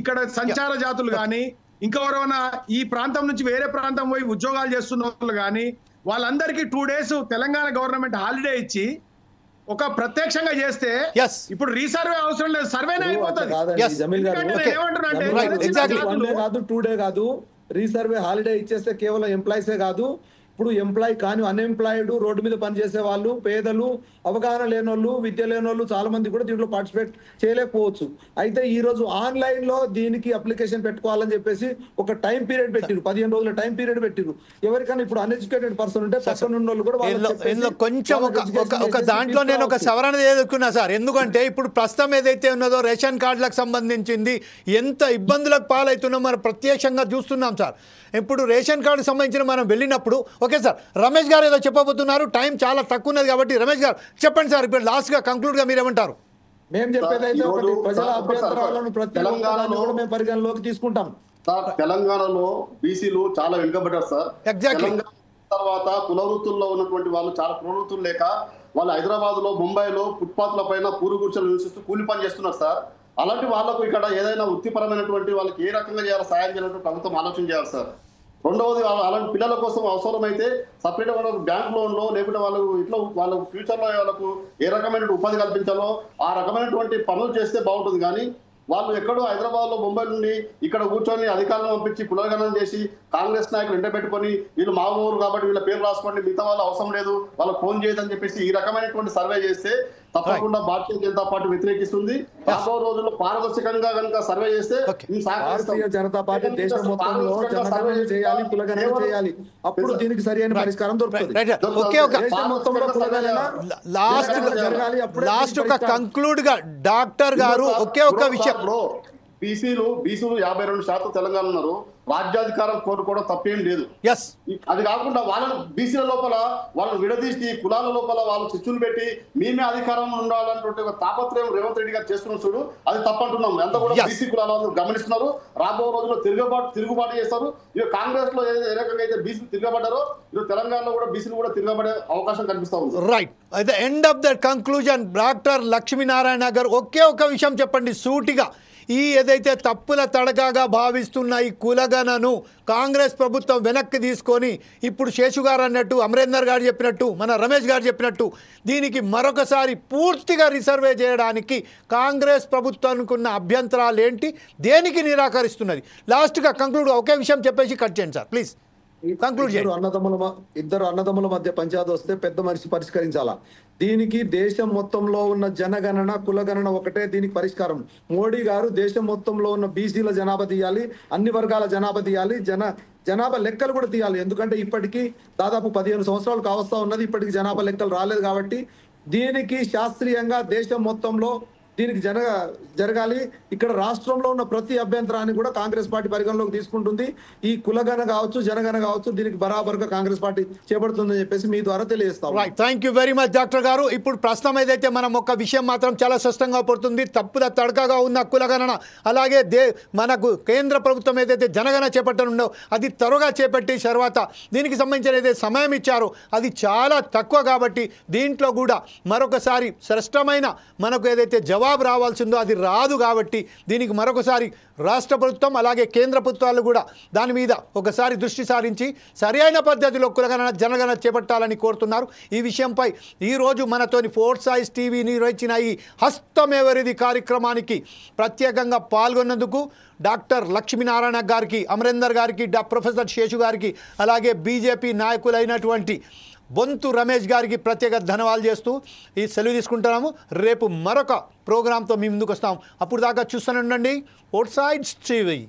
ఇక్కడ సంచార జాతులు కానీ ఇంకెవరైనా ఈ ప్రాంతం నుంచి వేరే ప్రాంతం పోయి ఉద్యోగాలు చేస్తున్న వాళ్ళు కానీ వాళ్ళందరికీ 2 days తెలంగాణ గవర్నమెంట్ హాలిడే ఇచ్చి ఒక ప్రత్యక్షంగా చేస్తే ఇప్పుడు రీసర్వే అవసరం లేదు, సర్వేనే అయిపోతుంది. కాదు 2 day కాదు, రీసర్వే హాలిడే ఇచ్చేస్తే కేవలం ఎంప్లాయీసే కాదు, ఇప్పుడు ఎంప్లాయీ కానీ అన్ఎంప్లాయిడ్, రోడ్డు మీద పనిచేసే వాళ్ళు, పేదలు, అవగాహన లేని వాళ్ళు, విద్య లేని వాళ్ళు చాలా మంది కూడా దీంట్లో పార్టిసిపేట్ చేయలేకపోవచ్చు. అయితే ఈ రోజు ఆన్లైన్ లో దీనికి అప్లికేషన్ పెట్టుకోవాలని చెప్పేసి ఒక టైం పీరియడ్ పెట్టిరు, 15 రోజుల టైం పీరియడ్ పెట్టిరు. ఎవరికైనా ఇప్పుడు అన్ఎడ్యుకేటెడ్ పర్సన్ ఉంటే పక్కన ఉన్న వాళ్ళు కూడా కొంచెం ఒక దాంట్లో నేను ఒక సవరణ ఎదుర్కొన్నా సార్. ఎందుకంటే ఇప్పుడు ప్రస్తుతం ఏదైతే ఉన్నదో రేషన్ కార్డులకు సంబంధించింది ఎంత ఇబ్బందులకు పాలవుతున్నాం మనం ప్రత్యక్షంగా చూస్తున్నాం సార్. ఇప్పుడు రేషన్ కార్డుకు సంబంధించిన మనం వెళ్ళినప్పుడు, ఓకే సార్, రమేష్ గారు ఏదో చెప్పబోతున్నారు, టైం చాలా తక్కువ ఉన్నది కాబట్టి రమేష్ గారు చెప్పండి సార్. ఇప్పుడు లాస్ట్ గా కంక్లూడ్ గా మీరేమంటారు? మేము చెప్పేది అయితే ఒకటి, ప్రజల అభ్యంతరాలను ప్రతి ఒక్కదాన్ని కూడా మేము పరిగణలోకి తీసుకుంటాం సార్. తెలంగాణలో బీసీలు చాలా వెనుకబడ్డారు సార్. ఎగ్జాక్ట్లీ. తర్వాత కుల వృత్తుల్లో ఉన్నటువంటి వాళ్ళు చాలా కుల వృత్తులు లేక వాళ్ళు హైదరాబాద్ లో, ముంబైలో ఫుట్పాత్ల పైన పూరు గుర్చలు నివసిస్తూ కూలి పని చేస్తున్నారు సార్. అలాంటి వాళ్ళకు ఇక్కడ ఏదైనా వృత్తిపరమైనటువంటి వాళ్ళకి ఏ రకంగా చేయాలో సాయం చేయాలంటే ప్రభుత్వం ఆలోచన చేయాలి సార్. రెండవది, అలాంటి పిల్లల కోసం అవసరమైతే సపరేట్ వాళ్ళకు బ్యాంక్ లోన్లో, లేకుంటే వాళ్ళకు ఇట్లా వాళ్ళకు ఫ్యూచర్లో వాళ్ళకు ఏ రకమైన ఉపాధి కల్పించాలో ఆ రకమైనటువంటి పనులు చేస్తే బాగుంటుంది. కానీ వాళ్ళు ఎక్కడో హైదరాబాద్ లో, ముంబై నుండి ఇక్కడ కూర్చొని అధికారులను పంపించి పునర్గణన చేసి కాంగ్రెస్ నాయకులు ఎండబెట్టుకొని వీళ్ళు మా ఊరు కాబట్టి వీళ్ళ పేరు రాసుకోండి, మిగతా వాళ్ళు అవసరం లేదు, వాళ్ళకి ఫోన్ చేయదని చెప్పేసి ఈ రకమైనటువంటి సర్వే చేస్తే తప్పకుండా భారతీయ జనతా పార్టీ వ్యతిరేకిస్తుంది. రాబో రోజుల్లో పారదర్శకంగా కనుక సర్వే చేస్తే భారతీయ జనతా పార్టీ దేశం మొత్తంలో జనగణన చేయాలి, కులగణన చేయాలి, అప్పుడు దీనికి సరైన పరిష్కారం దొరుకుతుంది. లాస్ట్ ఒక కంక్లూడ్ గా డాక్టర్ గారు ఒకే ఒక విషయం, బీసీలు 52% తెలంగాణ ఉన్నారు, రాజ్యాధికారం కోరుకోవడం తప్పేం లేదు. అది కాకుండా వాళ్ళని బీసీల లోపల వాళ్ళని విడదీసి కులాల లోపల వాళ్ళు చిచ్చులు పెట్టి మేమే అధికారం ఉండాలన్నటువంటి ఒక తాపత్రయం రేవంత్ రెడ్డి గారు చేస్తున్న చూడు, అది తప్పంటున్నాం. ఎంత కూడా బీసీ కులాల వాళ్ళు గమనిస్తున్నారు. రాబో రోజుల్లో తిరుగుబాటు చేస్తారు. ఇక కాంగ్రెస్ లో ఏ రకంగా అయితే బీసీలు తిరగబడ్డారో ఇక తెలంగాణలో కూడా బీసీలు కూడా తిరగబడే అవకాశం కనిపిస్తా ఉంది. Right. At the end of the conclusion doctor Lakshminarayana గారు ఒకే ఒక విషయం చెప్పండి సూటిగా. ఈ ఏదైతే తప్పుల తడకగా భావిస్తున్న ఈ కులగణను కాంగ్రెస్ ప్రభుత్వం వెనక్కి తీసుకొని ఇప్పుడు శేషు గారు అన్నట్టు, అమరేందర్ గారు చెప్పినట్టు, మన రమేష్ గారు చెప్పినట్టు దీనికి మరొకసారి పూర్తిగా రిసర్వే చేయడానికి కాంగ్రెస్ ప్రభుత్వానికి ఉన్న అభ్యంతరాలు ఏంటి, దేనికి నిరాకరిస్తున్నది? లాస్ట్గా కంక్లూడ్ ఒకే విషయం చెప్పేసి కట్ చేయండి సార్ ప్లీజ్. ఇద్దరు అన్నదమ్ముల మధ్య పంచాయతీ వస్తే పెద్ద మనిషి పరిష్కరించాలా. దీనికి దేశం మొత్తంలో ఉన్న జనగణన, కులగణన ఒకటే దీనికి పరిష్కారం. మోడీ గారు దేశం మొత్తంలో ఉన్న బీసీల జనాభా తీయాలి, అన్ని వర్గాల జనాభా తీయాలి, జనాభా లెక్కలు కూడా తీయాలి. ఎందుకంటే ఇప్పటికీ దాదాపు 15 సంవత్సరాలు కావస్తా ఉన్నది, ఇప్పటికి జనాభా లెక్కలు రాలేదు. కాబట్టి దీనికి శాస్త్రీయంగా దేశం మొత్తంలో దీనికి జరగాలి. ఇక్కడ రాష్ట్రంలో ఉన్న ప్రతి అభ్యంతరాన్ని కూడా కాంగ్రెస్ పార్టీ పరిగణలోకి తీసుకుంటుంది. ఈ కులగణ కావచ్చు, జనగణ కావచ్చు, దీనికి బరాబరుగా కాంగ్రెస్ పార్టీ చేపడుతుందని చెప్పేసి మీ ద్వారా తెలియజేస్తాం. Thank you very much doctor గారు. ఇప్పుడు ప్రస్తుతం ఏదైతే మనం ఒక విషయం మాత్రం చాలా స్పష్టంగా పడుతుంది, తప్పుల తడకగా ఉన్న కులగణన, అలాగే మనకు కేంద్ర ప్రభుత్వం ఏదైతే జనగణ చేపట్టనుందో అది త్వరగా చేపట్టి తర్వాత దీనికి సంబంధించిన ఏదైతే సమయం ఇచ్చారో అది చాలా తక్కువ. కాబట్టి దీంట్లో కూడా మరొకసారి స్పష్టమైన మనకు ఏదైతే జవాబు రావాల్సిందో అది రాదు. కాబట్టి దీనికి మరొకసారి రాష్ట్ర ప్రభుత్వం అలాగే కేంద్ర ప్రభుత్వాలు కూడా దాని మీద ఒకసారి దృష్టి సారించి సరైన పద్ధతిలో కులగణన జనగణన చేపట్టాలని కోరుతున్నారు. ఈ విషయంపై ఈరోజు మనతోని ఫోర్సైజ్ టీవీ నిర్వహించిన ఈ హస్తమేవరిది కార్యక్రమానికి ప్రత్యేకంగా పాల్గొన్నందుకు డాక్టర్ లక్ష్మీనారాయణ గారికి, అమరేందర్ గారికి, ప్రొఫెసర్ శేషు గారికి, అలాగే బీజేపీ నాయకులైనటువంటి బొంతు రమేష్ గారికి ప్రత్యేక ధన్యవాదాలు చేస్తూ ఈ సెలవు తీసుకుంటున్నాము. రేపు మరొక ప్రోగ్రాంతో మీ ముందుకు వస్తాం. అప్పుడు దాకా చూస్తూనే ఉండండి ఫోర్సైజ్ టీవీ.